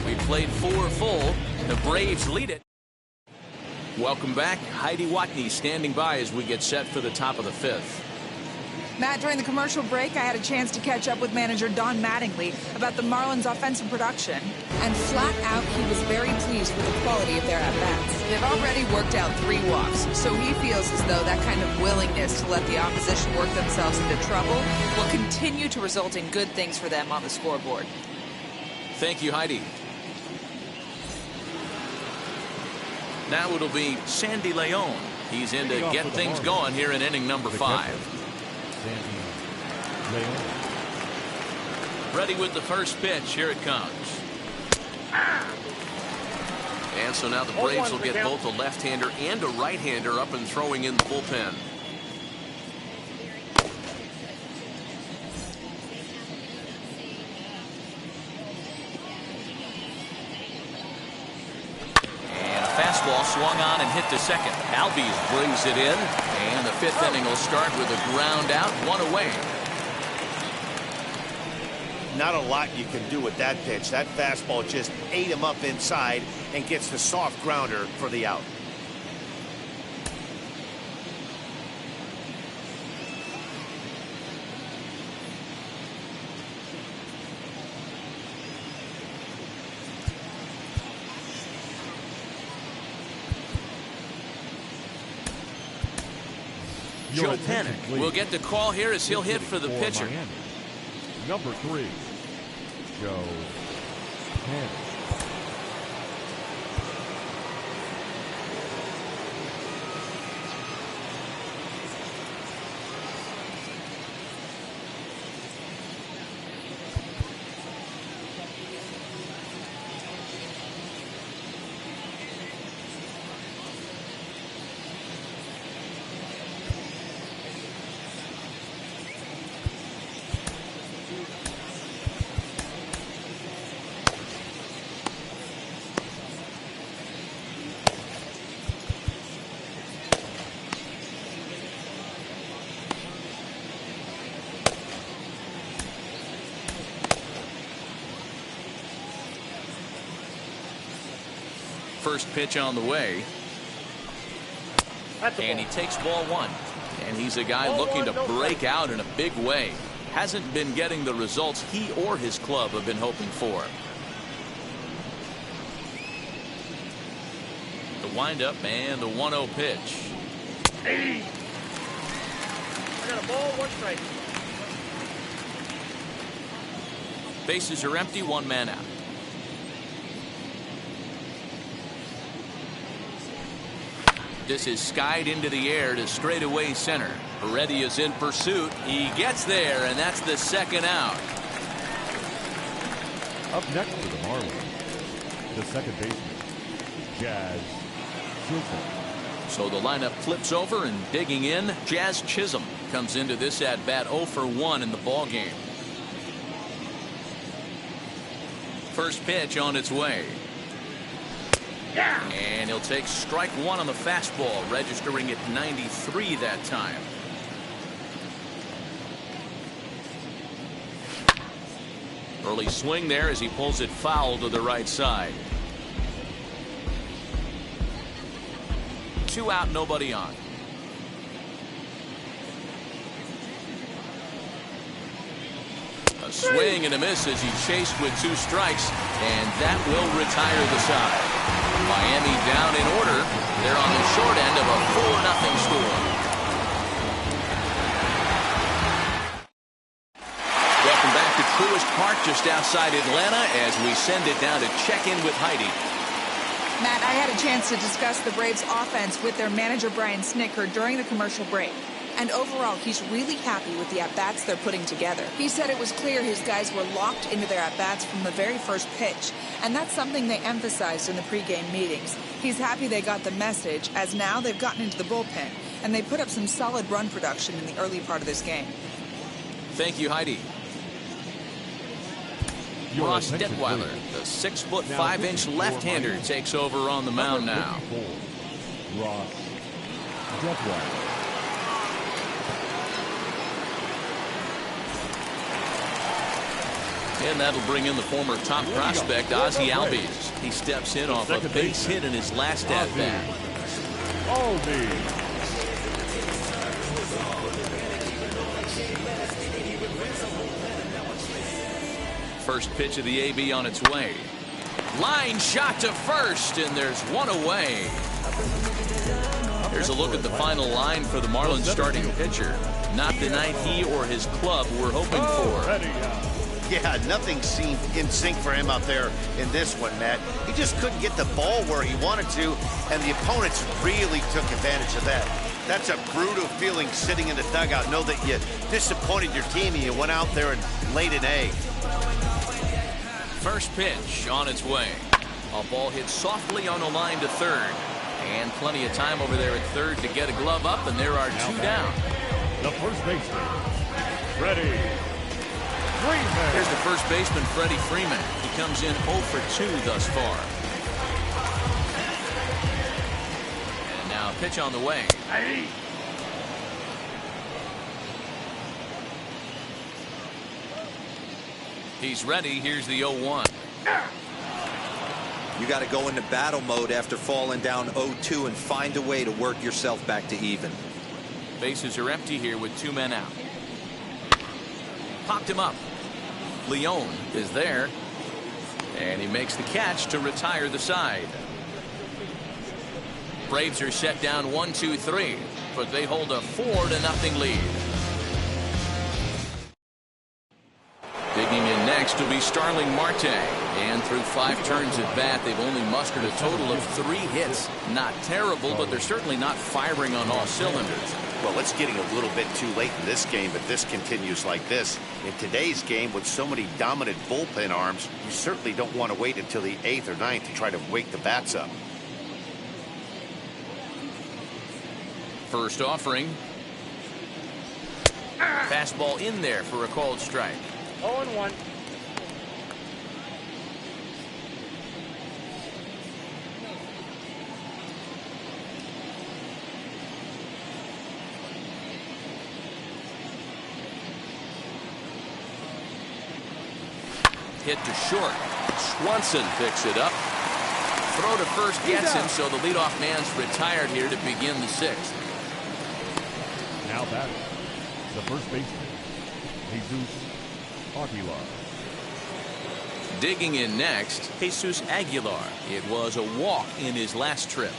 We played 4 full. The Braves lead it. Welcome back. Heidi Watney standing by as we get set for the top of the 5th. Matt, during the commercial break, I had a chance to catch up with manager Don Mattingly about the Marlins' offensive production. And flat out, he was very pleased with the quality of their at-bats. They've already worked out 3 walks, so he feels as though that kind of willingness to let the opposition work themselves into trouble will continue to result in good things for them on the scoreboard. Thank you, Heidi. Now it'll be Sandy Leon. He's in to get things going here in inning number 5. Ready with the first pitch. Here it comes. And so now the Braves will get both a left-hander and a right-hander up and throwing in the bullpen. And a fastball swung on and hit to second. Albies brings it in, and the 5th inning will start with a ground out, 1 away. Not a lot you can do with that pitch. That fastball just ate him up inside and gets the soft grounder for the out. Joe Pennick will get the call here as he'll hit for the pitcher. Miami. Number 3, Joe Pennick. First pitch on the way. And he takes ball 1. And he's a guy looking to break out in a big way. Hasn't been getting the results he or his club have been hoping for. The windup and the 1-0 pitch. I got a ball, 1 strike. Bases are empty, 1 man out. This is skied into the air to straightaway center. Heredia is in pursuit. He gets there, and that's the 2nd out. Up next for the Marlins, the second baseman, Jazz Chisholm. So the lineup flips over, and digging in, Jazz Chisholm comes into this at bat 0 for 1 in the ball game. First pitch on its way. And he'll take strike one on the fastball, registering at 93 that time. Early swing there as he pulls it foul to the right side. 2 out, nobody on. A swing and a miss as he chased with 2 strikes, and that will retire the side. Miami down in order. They're on the short end of a 4-0 score. Welcome back to Truist Park just outside Atlanta as we send it down to check in with Heidi. Matt, I had a chance to discuss the Braves offense with their manager Brian Snitker during the commercial break. And overall, he's really happy with the at-bats they're putting together. He said it was clear his guys were locked into their at-bats from the very first pitch. And that's something they emphasized in the pregame meetings. He's happy they got the message, as now they've gotten into the bullpen. And they put up some solid run production in the early part of this game. Thank you, Heidi. Ross Detweiler, the 6'5" left-hander, takes over on the mound now. Ross Detweiler. And that'll bring in the former top prospect, Ozzie Albies. He steps in off a base hit in his last at-bat. First pitch of the AB on its way. Line shot to first, and there's one away. Here's a look at the final line for the Marlins starting pitcher. Not the night he or his club were hoping for. Yeah, nothing seemed in sync for him out there in this one, Matt. He just couldn't get the ball where he wanted to, and the opponents really took advantage of that. That's a brutal feeling sitting in the dugout. Know that you disappointed your team and you went out there and laid an egg. First pitch on its way. A ball hit softly on a line to third. And plenty of time over there at third to get a glove up, and there are 2 down. The first baseman, Freddie Freeman. Here's the first baseman, Freddie Freeman. He comes in 0 for 2 thus far. And now a pitch on the way. He's ready. Here's the 0-1. You got to go into battle mode after falling down 0-2 and find a way to work yourself back to even. Bases are empty here with 2 men out. Popped him up. Leon is there. And he makes the catch to retire the side. Braves are set down 1-2-3, but they hold a 4-0 lead. Digging in next will be Starling Marte. And through 5 turns at bat, they've only mustered a total of 3 hits. Not terrible, but they're certainly not firing on all cylinders. Well, it's getting a little bit too late in this game, but this continues like this. In today's game, with so many dominant bullpen arms, you certainly don't want to wait until the 8th or 9th to try to wake the bats up. First offering. Fastball in there for a called strike. 0-1. Hit to short. Swanson picks it up. Throw to first gets him, so the leadoff man's retired here to begin the 6th. Now batting, the first baseman, Jesus Aguilar. Digging in next, Jesus Aguilar. It was a walk in his last trip.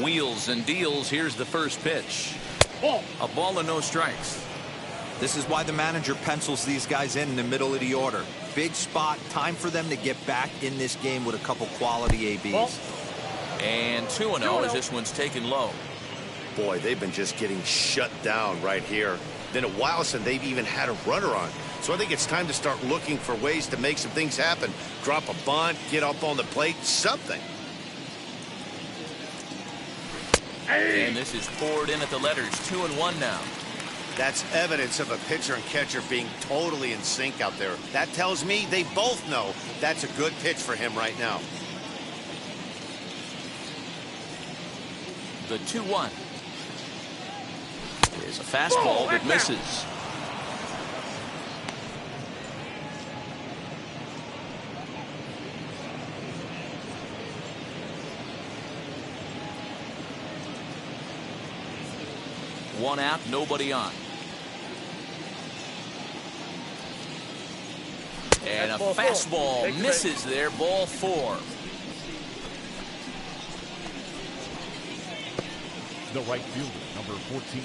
Wheels and deals. Here's the first pitch. A ball and no strikes. This is why the manager pencils these guys in the middle of the order. Big spot. Time for them to get back in this game with a couple quality ABs. And 2-0 as this one's taken low. Boy, they've been just getting shut down right here. Then at Wilson, they've even had a runner on. So I think it's time to start looking for ways to make some things happen. Drop a bunt, get up on the plate, something. And this is poured in at the letters. 2-1 now. That's evidence of a pitcher and catcher being totally in sync out there. That tells me they both know that's a good pitch for him right now. The 2-1 is a fastball that misses. One out, nobody on. And a fastball misses there, ball 4. The right fielder, number 14.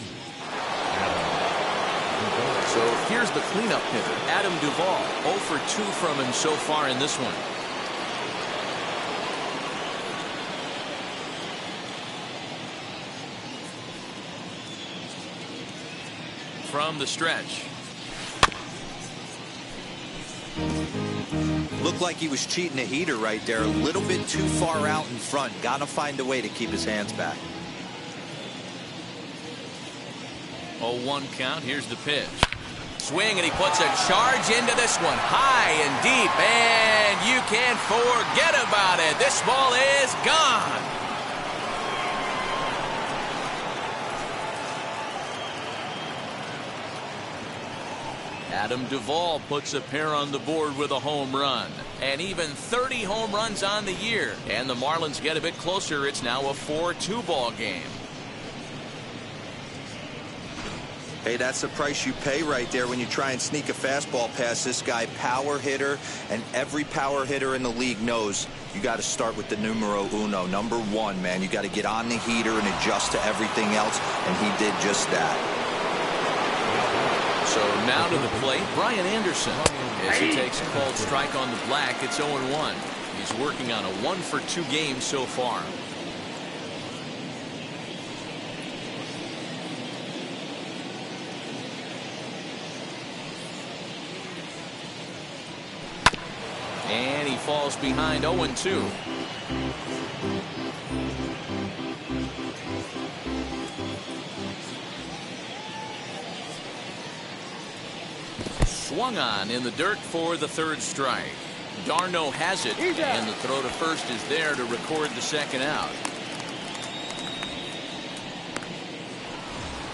So here's the cleanup hitter, Adam Duvall. 0 for 2 from him so far in this one. From the stretch. Looked like he was cheating a heater right there. A little bit too far out in front. Got to find a way to keep his hands back. 0-1 count. Here's the pitch. Swing, and he puts a charge into this one. High and deep, and you can't forget about it. This ball is gone. Adam Duvall puts a pair on the board with a home run. And even 30 home runs on the year. And the Marlins get a bit closer. It's now a 4-2 ball game. Hey, that's the price you pay right there when you try and sneak a fastball past this guy. Power hitter, and every power hitter in the league knows you got to start with the numero uno, number 1, man. You got to get on the heater and adjust to everything else, and he did just that. So now to the plate, Brian Anderson. As he takes a called strike on the black, it's 0-1. He's working on a 1 for 2 game so far. And he falls behind 0-2. Swung on in the dirt for the 3rd strike. Darno has it, and the throw to first is there to record the 2nd out.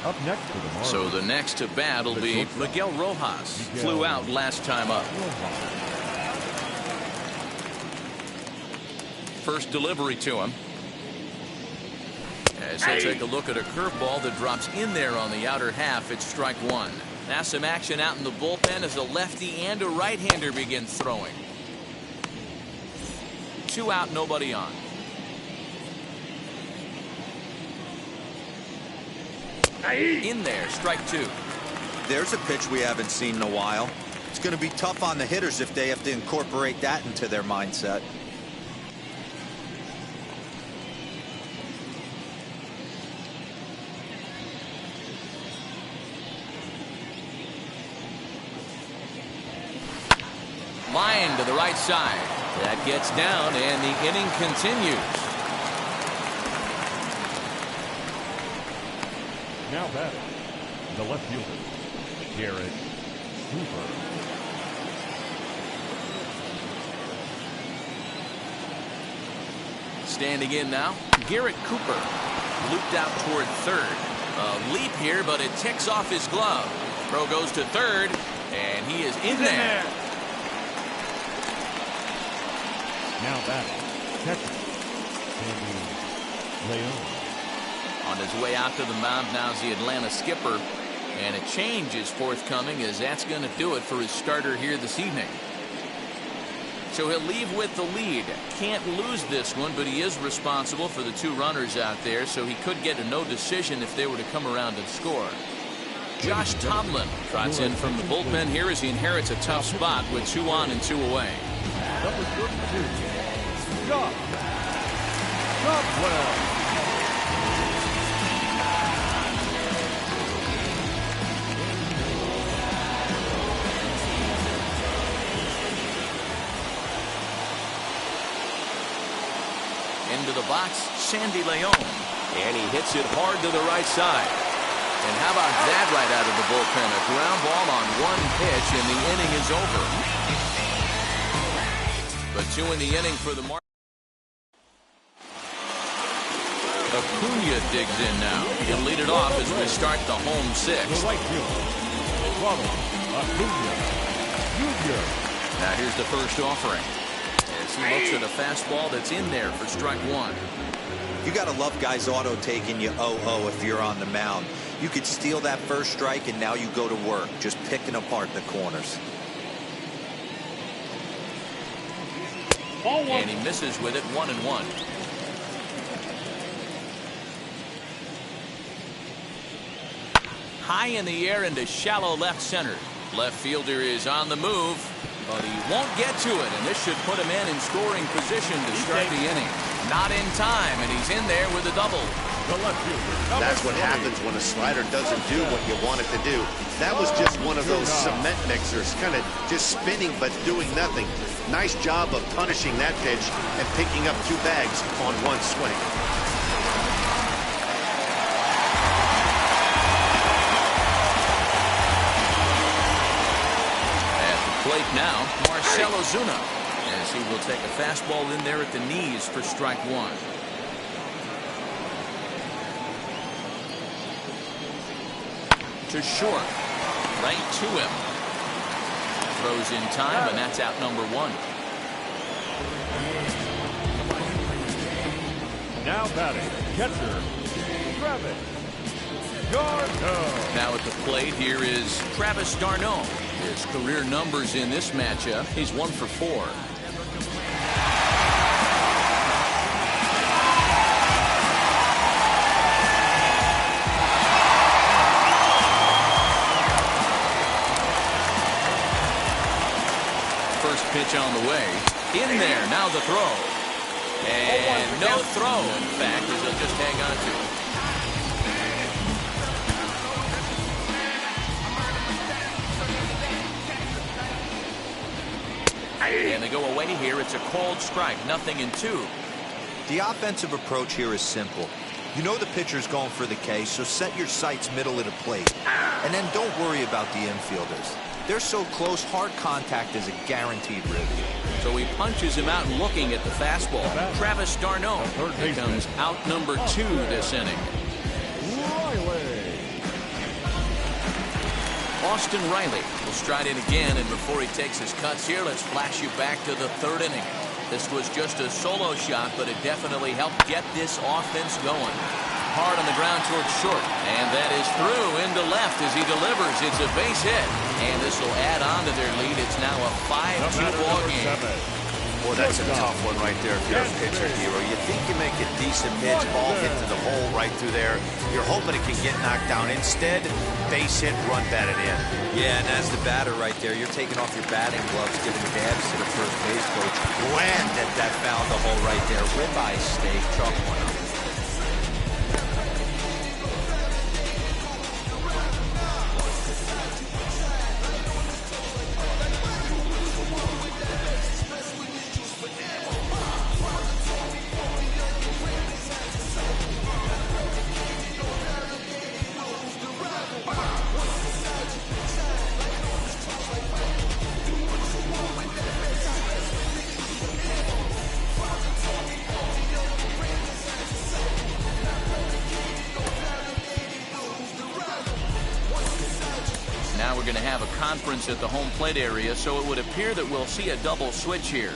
Up next for the Marlins. So the next to bat will be Miguel Rojas. Flew out last time up. First delivery to him. As he'll take a look at a curveball that drops in there on the outer half, it's strike 1. Now some action out in the bullpen as a lefty and a right-hander begins throwing. 2 out, nobody on. In there, strike 2. There's a pitch we haven't seen in a while. It's going to be tough on the hitters if they have to incorporate that into their mindset. Line to the right side. That gets down, and the inning continues. Now batting, the left fielder, Garrett Cooper. Standing in now, Garrett Cooper. Looped out toward 3rd. A leap here, but it ticks off his glove. Throw goes to 3rd, and he is in there. Now batting, catcher, Leon. On his way out to the mound now is the Atlanta skipper. And a change is forthcoming, as that's going to do it for his starter here this evening. So he'll leave with the lead. Can't lose this one, but he is responsible for the 2 runners out there, so he could get a no decision if they were to come around and score. Josh Tomlin trots in from the bullpen here as he inherits a tough spot with 2 on and 2 away. Number 32, Duvall. Into the box, Sandy Leon. And he hits it hard to the right side. And how about that right out of the bullpen? A ground ball on one pitch, and the inning is over. But 2 in the inning for the Marlins. Acuna digs in now. He'll lead it off as we start the home 6th. The right fielder, Ronald Acuna Jr. Now here's the first offering. As he looks at a fastball that's in there for strike 1. You got to love guys auto taking you 0-0 if you're on the mound. You could steal that first strike, and now you go to work, just picking apart the corners. And he misses with it, 1-1. High in the air into shallow left center. Left fielder is on the move, but he won't get to it, and this should put him in scoring position to start the inning. Not in time, and he's in there with a double. That's what happens when a slider doesn't do what you want it to do. That was just one of those cement mixers, kind of just spinning but doing nothing. Nice job of punishing that pitch and picking up 2 bags on one swing. Plate now, Marcell Ozuna, as he will take a fastball in there at the knees for strike 1. To short, right to him. Throws in time, and that's out number 1. Now batting, catcher, Travis d'Arnaud. Now at the plate, here is Travis d'Arnaud. His career numbers in this matchup, he's 1 for 4. First pitch on the way. In there, now the throw. And no throw, in fact, as he'll just hang on to it. And they go away here. It's a cold strike. 0-2. The offensive approach here is simple. You know the pitcher's going for the K, so set your sights middle of the plate. And then don't worry about the infielders. They're so close, hard contact is a guaranteed rib. So he punches him out looking at the fastball. Travis d'Arnaud becomes out number 2 this inning. Austin Riley will stride in again, and before he takes his cuts here, let's flash you back to the 3rd inning. This was just a solo shot, but it definitely helped get this offense going. Hard on the ground towards short, and that is through into left as he delivers. It's a base hit, and this will add on to their lead. It's now a 5-2 ball game. Boy, that's a tough one right there if you're a pitcher, Hero. You think you make a decent pitch, ball hit to the hole right through there. You're hoping it can get knocked down. Instead, base hit, run batted in. Yeah, and as the batter right there, you're taking off your batting gloves, giving dabs to the first base coach. Land that found the hole right there. Ribeye steak, chalk one up. Now we're going to have a conference at the home plate area, so it would appear that we'll see a double switch here.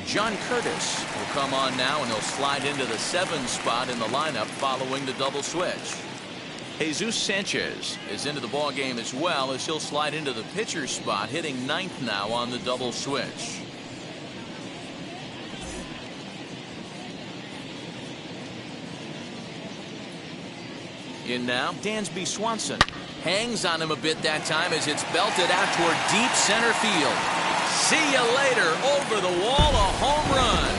John Curtis will come on now, and he'll slide into the 7 spot in the lineup following the double switch. Jesus Sanchez is into the ball game as well, as he'll slide into the pitcher spot, hitting 9th now on the double switch. In now, Dansby Swanson hangs on him a bit that time as it's belted out toward deep center field. See you later. Over the wall, a home run.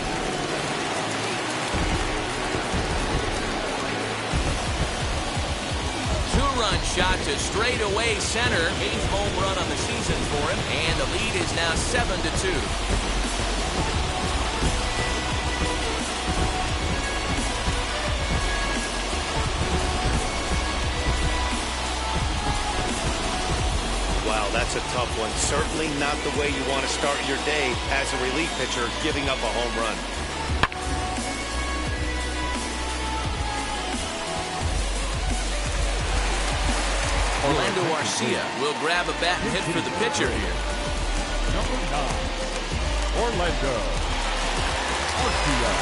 two-run shot to straightaway center. 8th home run on the season for him, and the lead is now 7-2. Wow, that's a tough one. Certainly not the way you want to start your day as a relief pitcher, giving up a home run. Orlando Arcia will grab a bat and hit for the pitcher here. Number 9, Orlando Arcia.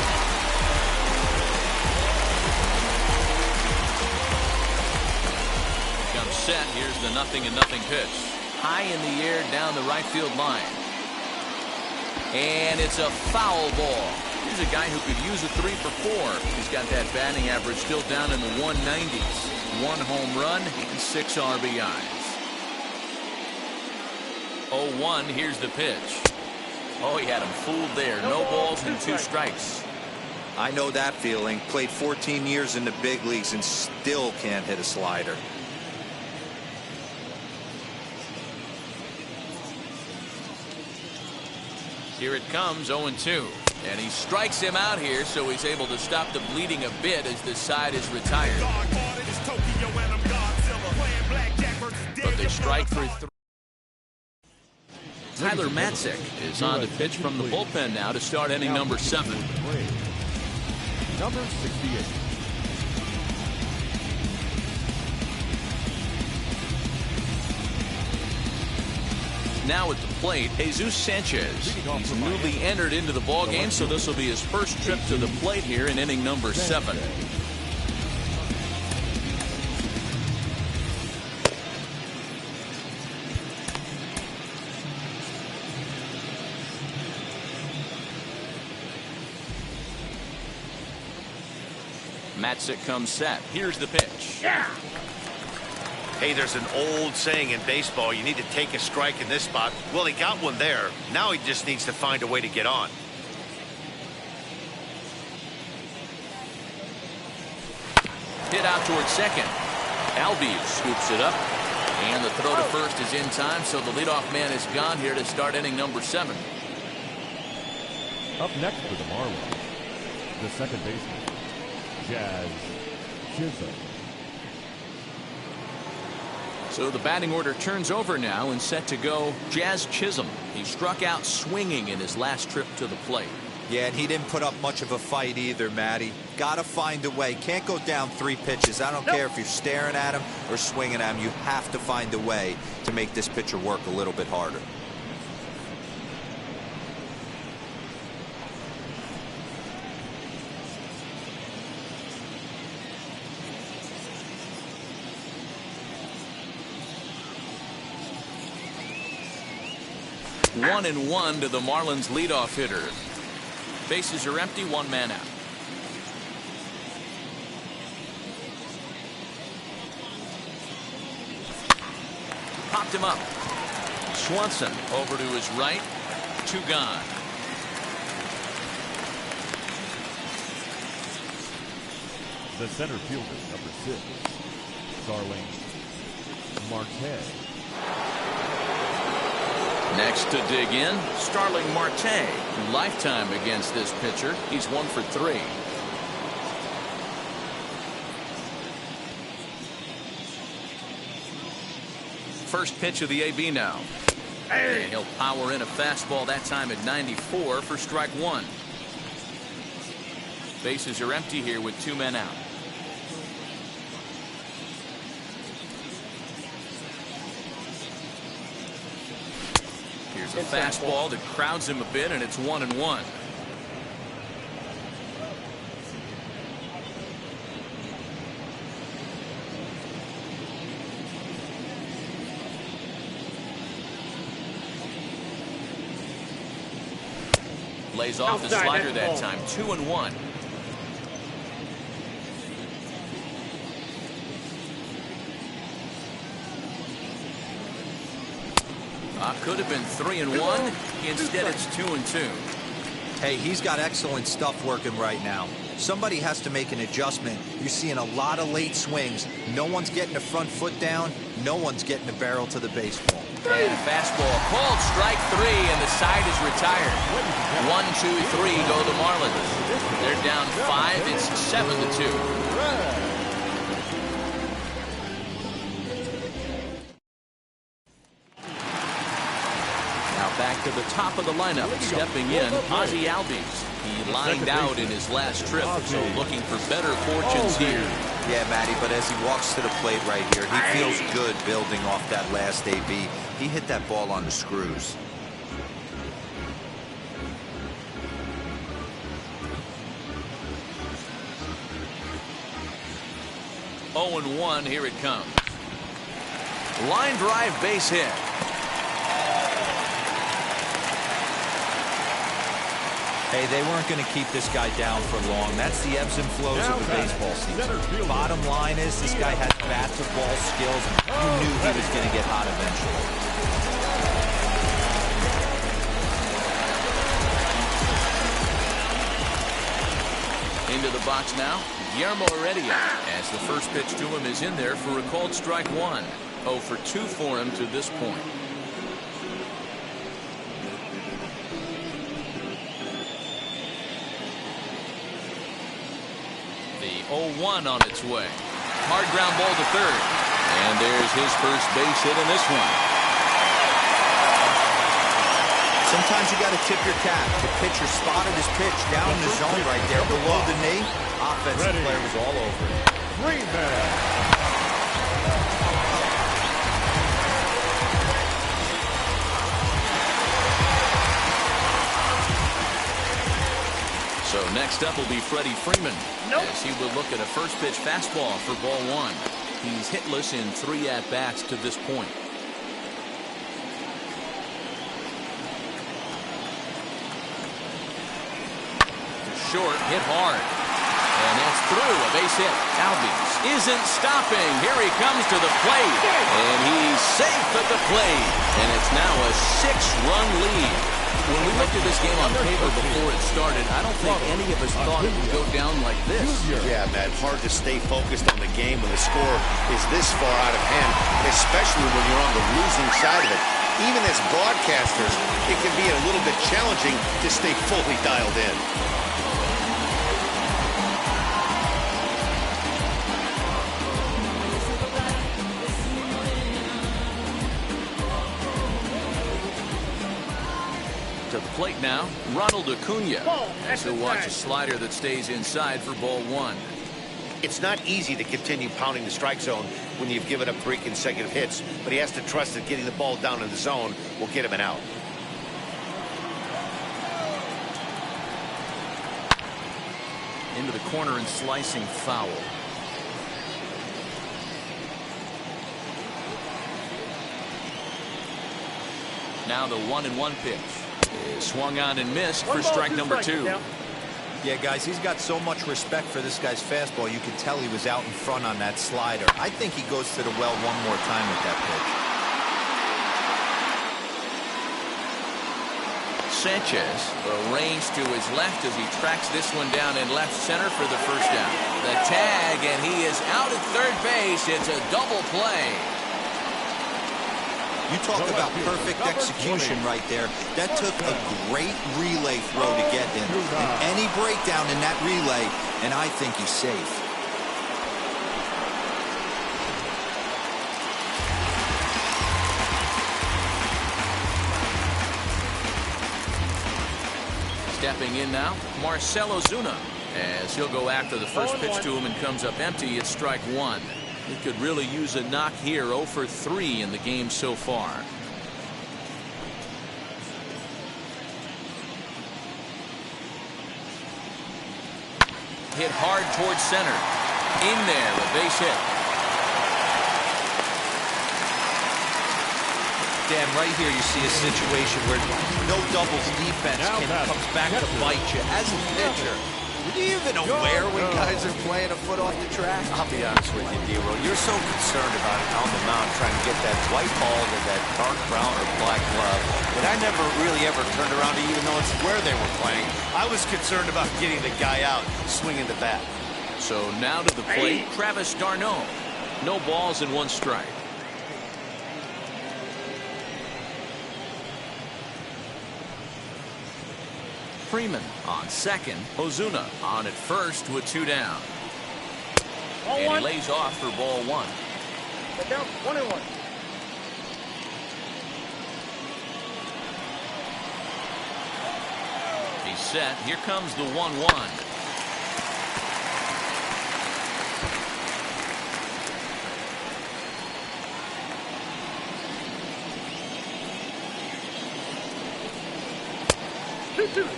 Comes set. Here's the 0-0 pitch. High in the air down the right field line. And it's a foul ball. Here's a guy who could use a 3 for 4. He's got that batting average still down in the 190s. 1 home run and 6 RBIs. 0-1. Here's the pitch. Oh, he had him fooled there. No balls and 2 strikes. I know that feeling. Played 14 years in the big leagues and still can't hit a slider. Here it comes, 0-2. And he strikes him out here, so he's able to stop the bleeding a bit as the side is retired. But they strike for 3. Tyler Matzik is on to pitch from the bullpen now to start inning number 7. Number 68. Now at the plate, Jesus Sanchez. He's newly entered into the ballgame, so this will be his first trip to the plate here in inning number 7. Matzik comes set. Here's the pitch. Yeah. Hey, there's an old saying in baseball, you need to take a strike in this spot. Well, he got one there. Now he just needs to find a way to get on. Hit out towards second. Albies scoops it up. And the throw to first is in time, so the leadoff man is gone here to start inning number 7. Up next for the Marlins, the second baseman, Jazz Chisholm. So the batting order turns over now and set to go Jazz Chisholm. He struck out swinging in his last trip to the plate. Yeah, and he didn't put up much of a fight either, Matty. Gotta find a way. Can't go down 3 pitches. I don't care if you're staring at him or swinging at him. You have to find a way to make this pitcher work a little bit harder. One and one to the Marlins leadoff hitter. Bases are empty, 1 man out. Popped him up. Swanson over to his right. 2 gone. The center fielder, number 6, Starling Marte. Next to dig in, Starling Marte. Lifetime against this pitcher. He's 1 for 3. First pitch of the AB now. And he'll power in a fastball that time at 94 for strike 1. Bases are empty here with 2 men out. Here's a fastball that crowds him a bit, and it's 1-1. Lays off the slider that time. 2-1. Could have been 3-1. Instead, it's 2-2. Hey, he's got excellent stuff working right now. Somebody has to make an adjustment. You're seeing a lot of late swings. No one's getting the front foot down. No one's getting the barrel to the baseball. And a fastball called strike 3, and the side is retired. 1, 2, 3 go the Marlins. They're down 5. It's 7-2. Back to the top of the lineup, stepping in, Ozzie Albies. He lined out in his last trip, so looking for better fortunes here. Yeah, Matty, but as he walks to the plate right here, he feels good building off that last AB. He hit that ball on the screws. Oh, 0-1, here it comes. Line drive, base hit. Hey, they weren't going to keep this guy down for long. That's the ebbs and flows of the baseball season. Bottom line is this guy has bat-to-ball skills, and you knew he was going to get hot eventually. Into the box now, Guillermo Heredia, as the first pitch to him is in there for a called strike 1. 0 for 2 for him to this point. The 0-1 on its way. Hard ground ball to third. And there's his first base hit in this one. Sometimes you got to tip your cap. The pitcher spotted his pitch down in the zone right there below the knee. Offensive player was all over it. Freeman. So next up will be Freddie Freeman, as he will look at a first pitch fastball for ball 1. He's hitless in 3 at-bats to this point. Short, hit hard. And that's through, a base hit. Albies isn't stopping. Here he comes to the plate. And he's safe at the plate. And it's now a 6-run lead. When we looked at this game on paper before it started, I don't think any of us thought it would go down like this. Yeah, Matt, hard to stay focused on the game when the score is this far out of hand, especially when you're on the losing side of it. Even as broadcasters, it can be a little bit challenging to stay fully dialed in. To the plate now, Ronald Acuna. As he'll watch a slider that stays inside for ball 1. It's not easy to continue pounding the strike zone when you've given up 3 consecutive hits, but he has to trust that getting the ball down in the zone will get him an out. Into the corner and slicing foul. Now the 1-1 pitch. Swung on and missed for strike number 2. Yeah, guys, he's got so much respect for this guy's fastball. You could tell he was out in front on that slider. I think he goes to the well one more time with that pitch. Sanchez arranged to his left as he tracks this one down in left center for the first down. The tag, and he is out at third base. It's a double play. You talk about perfect execution right there. That took a great relay throw to get him. And any breakdown in that relay, and I think he's safe. Stepping in now, Marcell Ozuna, as he'll go after the first pitch to him and comes up empty. It's strike 1. He could really use a knock here. 0 for 3 in the game so far. Hit hard towards center. In there, a base hit. Dan, right here you see a situation where no doubles defense comes back to bite you. As a pitcher, Are you even aware when guys are playing a foot off the track? I'll be honest with you, D-Roll. You're so concerned about it on the mound trying to get that white ball to that dark brown or black glove that I never really ever turned around to even notice where they were playing. I was concerned about getting the guy out swinging the bat. So now to the plate, Travis d'Arnaud. No balls and 1 strike. Freeman on second. Ozuna on at first with 2 down. And he lays off for ball 1. Get down, 1-1. He's set. Here comes the 1-1.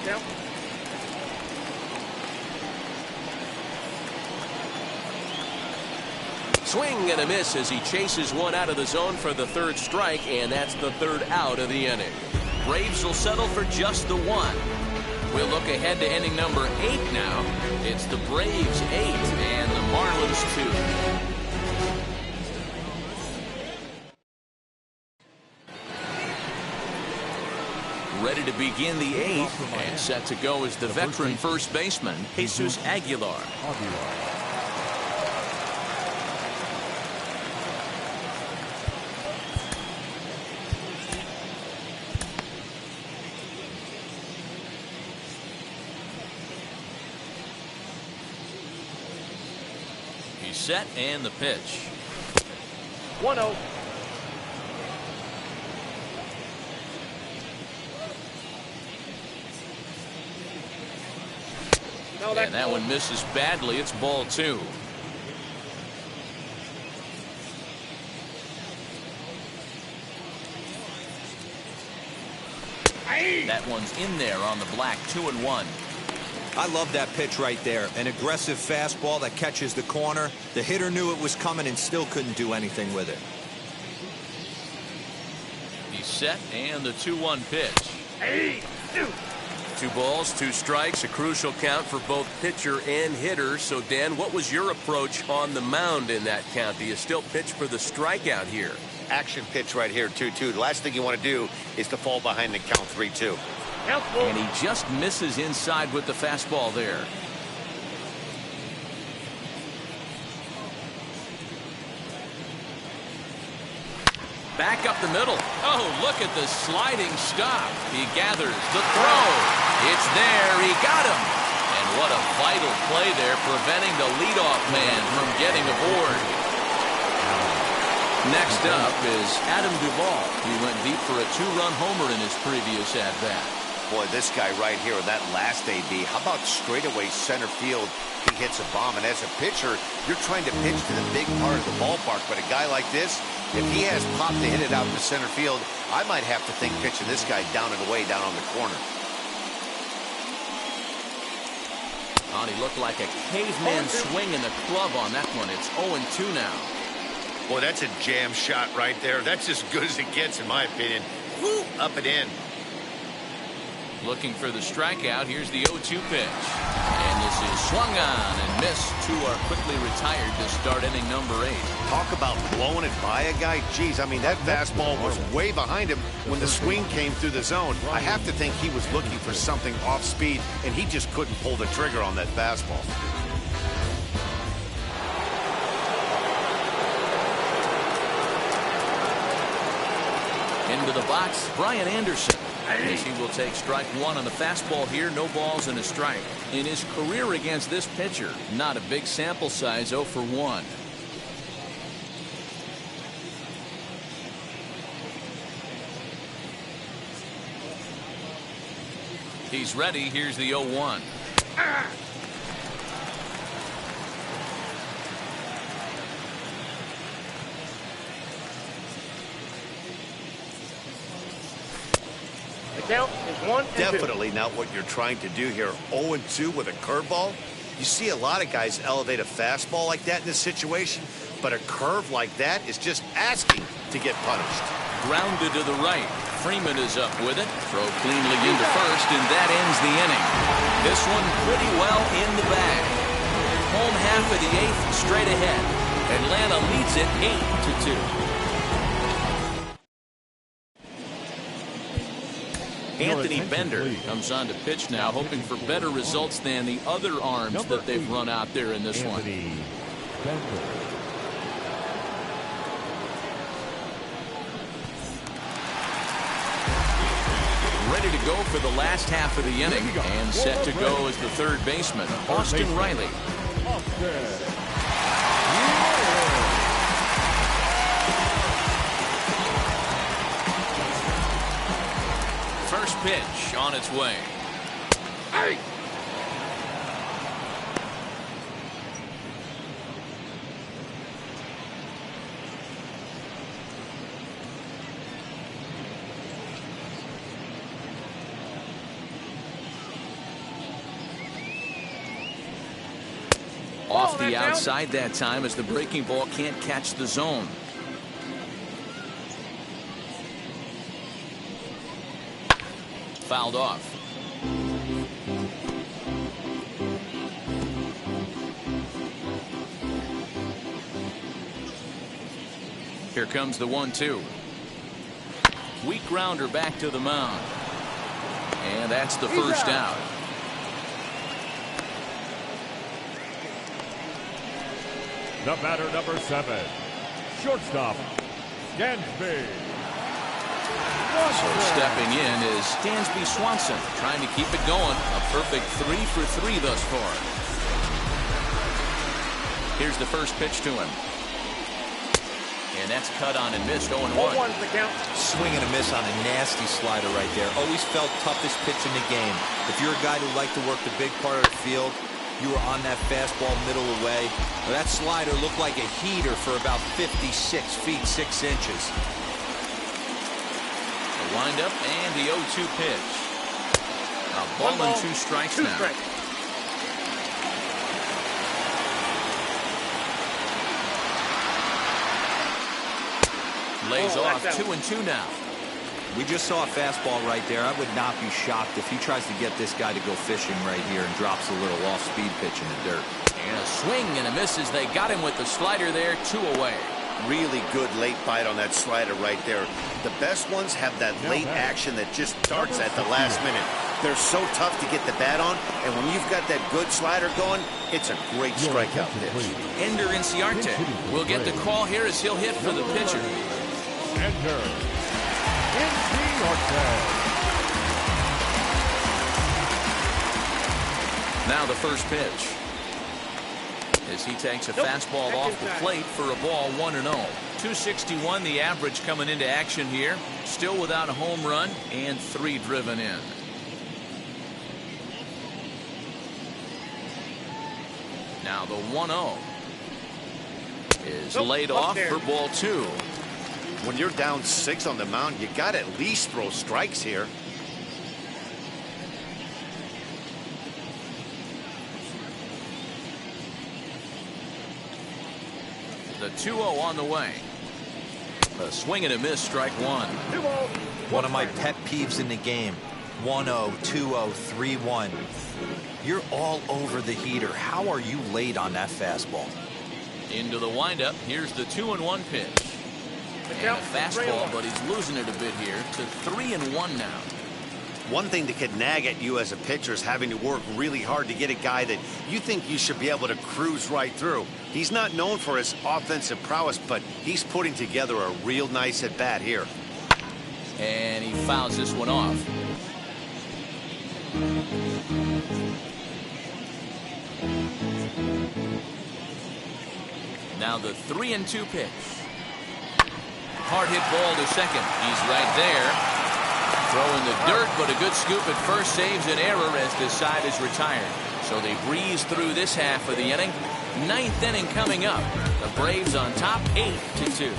Down. Swing and a miss as he chases one out of the zone for the 3rd strike, and that's the 3rd out of the inning. Braves will settle for just the 1. We'll look ahead to inning number 8 now. It's the Braves 8 and the Marlins 2. Ready to begin the 8th, and set to go is the veteran first baseman, Jesus Aguilar. He's set, and the pitch. 1-0. And that one misses badly. It's ball 2. That one's in there on the black. 2-1. I love that pitch right there. An aggressive fastball that catches the corner. The hitter knew it was coming and still couldn't do anything with it. He's set, and the 2-1 pitch. 2 balls, 2 strikes, a crucial count for both pitcher and hitter. So, Dan, what was your approach on the mound in that count? Do you still pitch for the strikeout here? Action pitch right here, 2-2. The last thing you want to do is to fall behind the count 3-2. And he just misses inside with the fastball there. Back up the middle. Oh, look at the sliding stop. He gathers the throw. It's there. He got him. And what a vital play there, preventing the leadoff man from getting aboard. Next up is Adam Duvall. He went deep for a 2-run homer in his previous at-bat. Boy, this guy right here with that last AB, how about straightaway center field? He hits a bomb, and as a pitcher, you're trying to pitch to the big part of the ballpark, but a guy like this, if he has pop to hit it out to center field, I might have to think pitching this guy down and away down on the corner. Oh, he looked like a caveman swing in the club on that one. It's 0-2 now. Boy, that's a jam shot right there. That's as good as it gets, in my opinion. Woo, up and in. Looking for the strikeout. Here's the 0-2 pitch. And this is swung on and missed. 2 are quickly retired to start inning number 8. Talk about blowing it by a guy. Geez, I mean, that fastball was way behind him when the swing came through the zone. I have to think he was looking for something off speed, and he just couldn't pull the trigger on that fastball. Into the box, Brian Anderson. As he will take strike 1 on the fastball here. No balls and a strike. In his career against this pitcher, not a big sample size, 0 for 1. He's ready. Here's the 0-1. Count is 1 and 2. Definitely not what you're trying to do here. 0-2 with a curveball. You see a lot of guys elevate a fastball like that in this situation, but a curve like that is just asking to get punished. Grounded to the right. Freeman is up with it. Throw cleanly into first, and that ends the inning. This one pretty well in the bag. Home half of the eighth, straight ahead. Atlanta leads it 8-2. Anthony Bender comes on to pitch now, hoping for better results than the other arms that they've run out there in this one. Ready to go for the last half of the inning, and set to go as the third baseman, Austin Riley. First pitch on its way. Hey! Off the outside that time as the breaking ball can't catch the zone. Fouled off. Here comes the 1-2. Weak grounder back to the mound. And that's the first out. The batter, number 7, shortstop, Dansby. So stepping in is Dansby Swanson, trying to keep it going. A perfect 3 for 3 thus far. Here's the first pitch to him. And that's cut on and missed. 0-1. Swing and a miss on a nasty slider right there. Always felt toughest pitch in the game. If you're a guy who liked to work the big part of the field, you were on that fastball middle away. Well, that slider looked like a heater for about 56 feet 6 inches. The windup and the 0-2 pitch. A ball and 2 strikes now. Lays off 2-2 now. We just saw a fastball right there. I would not be shocked if he tries to get this guy to go fishing right here and drops a little off-speed pitch in the dirt. And a swing and a miss as they got him with the slider there, 2 away. Really good late bite on that slider right there. The best ones have that late action that just starts at the last minute. They're so tough to get the bat on, and when you've got that good slider going, it's a great strikeout pitch. Ender Inciarte will get the call here as he'll hit for the pitcher. Ender. Now the first pitch. As he takes a fastball off the plate for a ball, 1-0. 261 the average coming into action here. Still without a home run and 3 driven in. Now the 1-0 is laid off for ball 2. When you're down 6 on the mound, you got to at least throw strikes here. The 2-0 on the way. A swing and a miss, strike 1. One of my pet peeves in the game. 1-0, 2-0, 3-1. You're all over the heater. How are you late on that fastball? Into the windup. Here's the 2-1 pitch. And a fastball, but he's losing it a bit here to 3-1 now. One thing that could nag at you as a pitcher is having to work really hard to get a guy that you think you should be able to cruise right through. He's not known for his offensive prowess, but he's putting together a real nice at bat here. And he fouls this one off. Now the 3-2 pitch. Hard hit ball to second. He's right there. Throwing the dirt, but a good scoop at first saves an error as this side is retired. So they breeze through this half of the inning. 9th inning coming up. The Braves on top 8-2.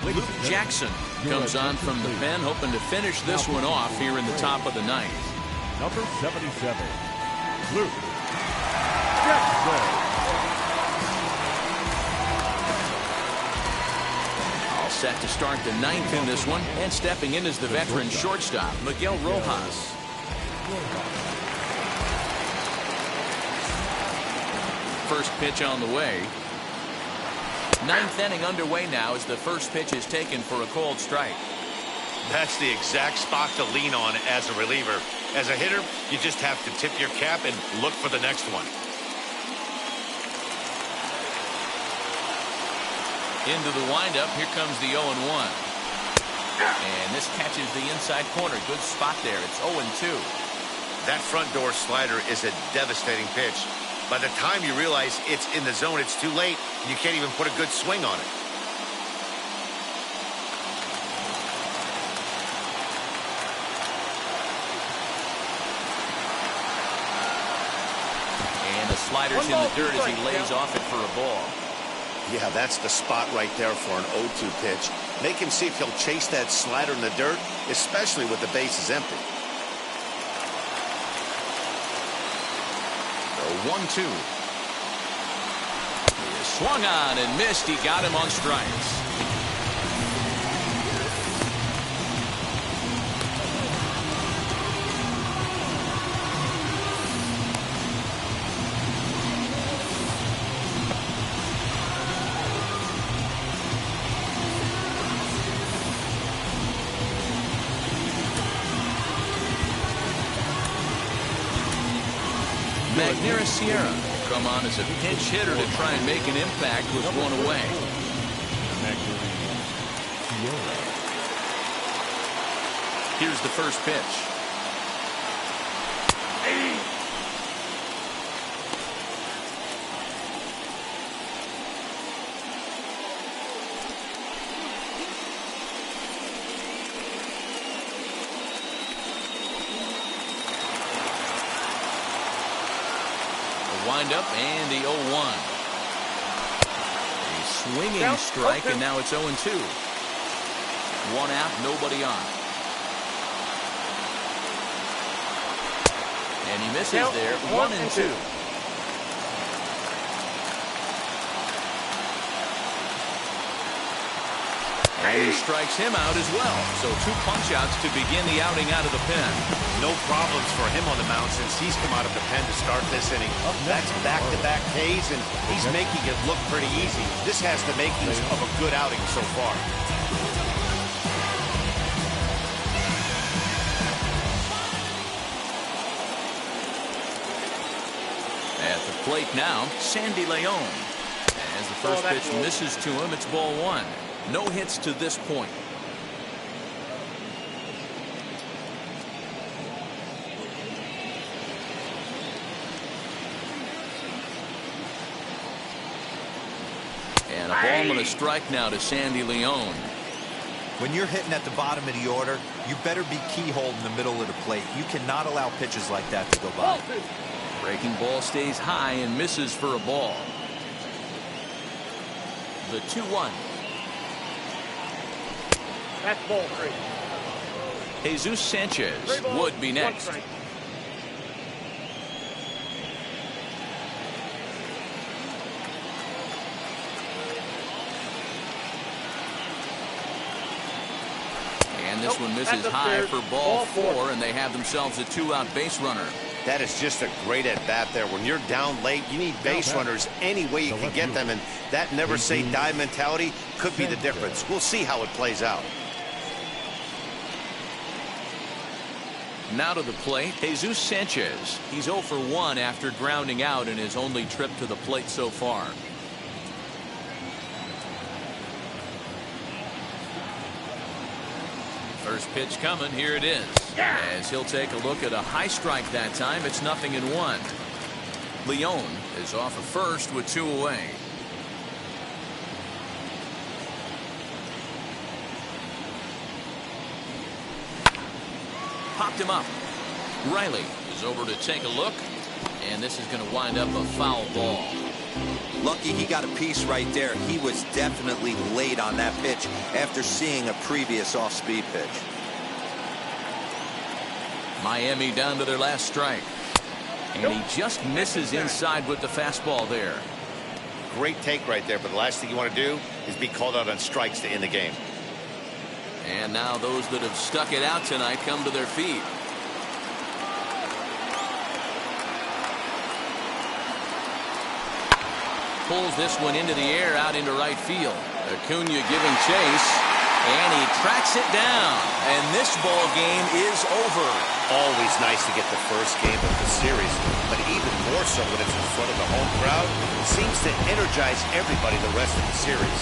Luke Jackson comes on from the pen, hoping to finish this one off here in the top of the 9th. Number 77, Luke Jackson. Set to start the ninth in this one, and stepping in is the veteran shortstop, Miguel Rojas. First pitch on the way. Ninth inning underway now as the first pitch is taken for a called strike. That's the exact spot to lean on as a reliever. As a hitter, you just have to tip your cap and look for the next one. Into the windup, here comes the 0-1. And this catches the inside corner. Good spot there. It's 0-2. That front door slider is a devastating pitch. By the time you realize it's in the zone, it's too late. You can't even put a good swing on it. And the slider's in the dirt as he lays off it for a ball. Yeah, that's the spot right there for an 0-2 pitch. Make him see if he'll chase that slider in the dirt, especially with the bases empty. 1-2. He swung on and missed. He got him on strikes. Magneuris Sierra come on as a pinch hitter to try and make an impact with one away. Here's the first pitch. Wind up and the 0-1. A swinging strike, and now it's 0-2. One out, nobody on. And he misses there. 1-2. And he strikes him out as well. So 2 punch-outs to begin the outing out of the pen. No problems for him on the mound since he's come out of the pen to start this inning. That's back-to-back Ks, and he's making it look pretty easy. This has the makings of a good outing so far. At the plate now, Sandy Leon. As the first pitch misses to him, it's ball 1. No hits to this point. And a ball and a strike now to Sandy Leon. When you're hitting at the bottom of the order, you better be keyhole in the middle of the plate. You cannot allow pitches like that to go by. Breaking ball stays high and misses for a ball. The 2-1. That's ball 3. Jesus Sanchez would be next. And this one misses high for ball 4, and they have themselves a 2-out base runner. That is just a great at-bat there. When you're down late, you need base runners any way you can get them, and that never-say-die mentality could be the difference. We'll see how it plays out. Now to the plate, Jesus Sanchez. He's 0 for 1 after grounding out in his only trip to the plate so far. First pitch coming. Here it is. As he'll take a look at a high strike that time. It's 0-1. Leon is off of first with 2 away. Popped him up. Riley is over to take a look, and this is going to wind up a foul ball. Lucky he got a piece right there. He was definitely late on that pitch after seeing a previous off-speed pitch. Miami down to their last strike. And he just misses inside with the fastball there. great take right there, but the last thing you want to do is be called out on strikes to end the game. And now those that have stuck it out tonight come to their feet. Pulls this one into the air out into right field. Acuna giving chase, and he tracks it down. And this ball game is over. Always nice to get the first game of the series, but even more so when it's in front of the home crowd. It seems to energize everybody the rest of the series.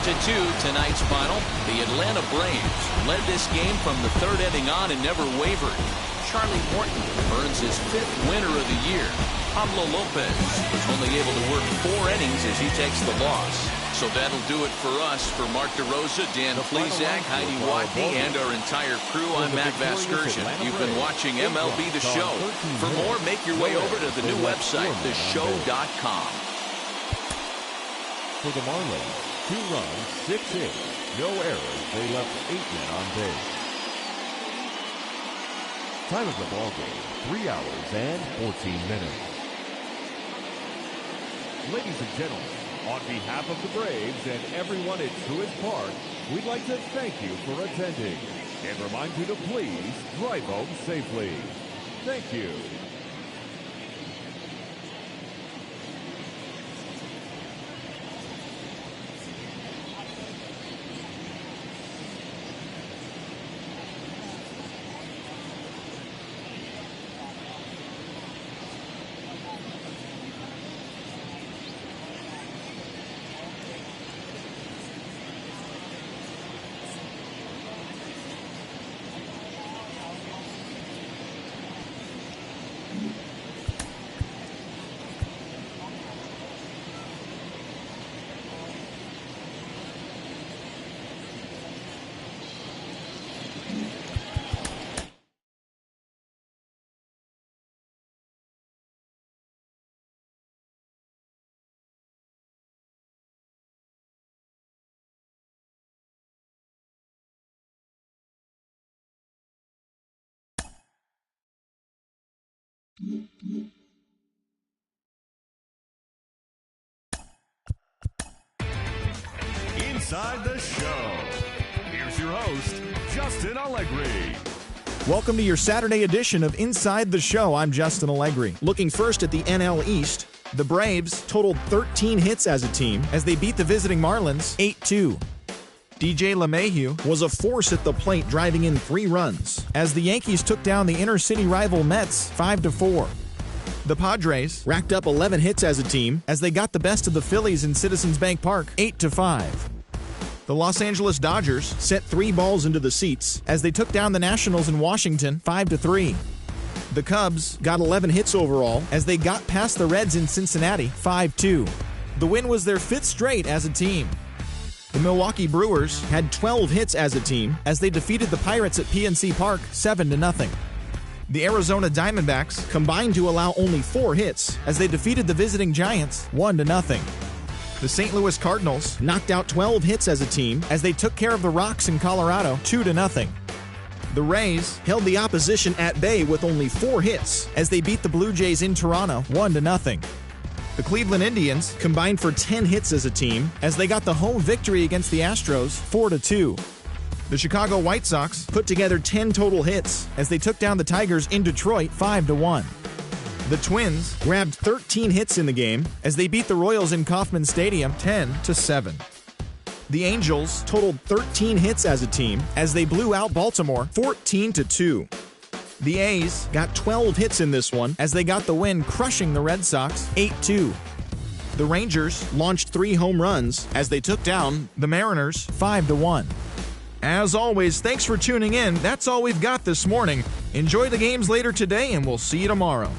8-2 tonight's final. The Atlanta Braves led this game from the third inning on and never wavered. Charlie Morton earns his 5th winner of the year. Pablo Lopez was only able to work 4 innings as he takes the loss. So that'll do it for us. For Mark DeRosa, Dan Plesac, Heidi Watney, and our entire crew, I'm Matt Vasgersian. You've been watching MLB The Show. For more, make your way over to the new website, theshow.com. For the Marlins, 2 runs, 6 hits, no errors. They left 8 men on base. Time of the ball game, 3 hours and 14 minutes. Ladies and gentlemen, on behalf of the Braves and everyone at Truist Park, we'd like to thank you for attending and remind you to please drive home safely. Thank you. Inside the Show. Here's your host, Justin Allegri. Welcome to your Saturday edition of Inside the Show. I'm Justin Allegri. Looking first at the NL East, the Braves totaled 13 hits as a team as they beat the visiting Marlins 8-2. DJ LeMahieu was a force at the plate, driving in 3 runs as the Yankees took down the inner-city rival Mets 5-4. The Padres racked up 11 hits as a team as they got the best of the Phillies in Citizens Bank Park 8-5. The Los Angeles Dodgers sent 3 balls into the seats as they took down the Nationals in Washington 5-3. The Cubs got 11 hits overall as they got past the Reds in Cincinnati 5-2. The win was their 5th straight as a team. The Milwaukee Brewers had 12 hits as a team as they defeated the Pirates at PNC Park 7-0. The Arizona Diamondbacks combined to allow only 4 hits as they defeated the visiting Giants 1-0. The St. Louis Cardinals knocked out 12 hits as a team as they took care of the Rocks in Colorado 2-0. The Rays held the opposition at bay with only 4 hits as they beat the Blue Jays in Toronto 1-0. The Cleveland Indians combined for 10 hits as a team as they got the home victory against the Astros 4-2. The Chicago White Sox put together 10 total hits as they took down the Tigers in Detroit 5-1. The Twins grabbed 13 hits in the game as they beat the Royals in Kauffman Stadium 10-7. The Angels totaled 13 hits as a team as they blew out Baltimore 14-2. The A's got 12 hits in this one as they got the win, crushing the Red Sox 8-2. The Rangers launched 3 home runs as they took down the Mariners 5-1. As always, thanks for tuning in. That's all we've got this morning. Enjoy the games later today, and we'll see you tomorrow.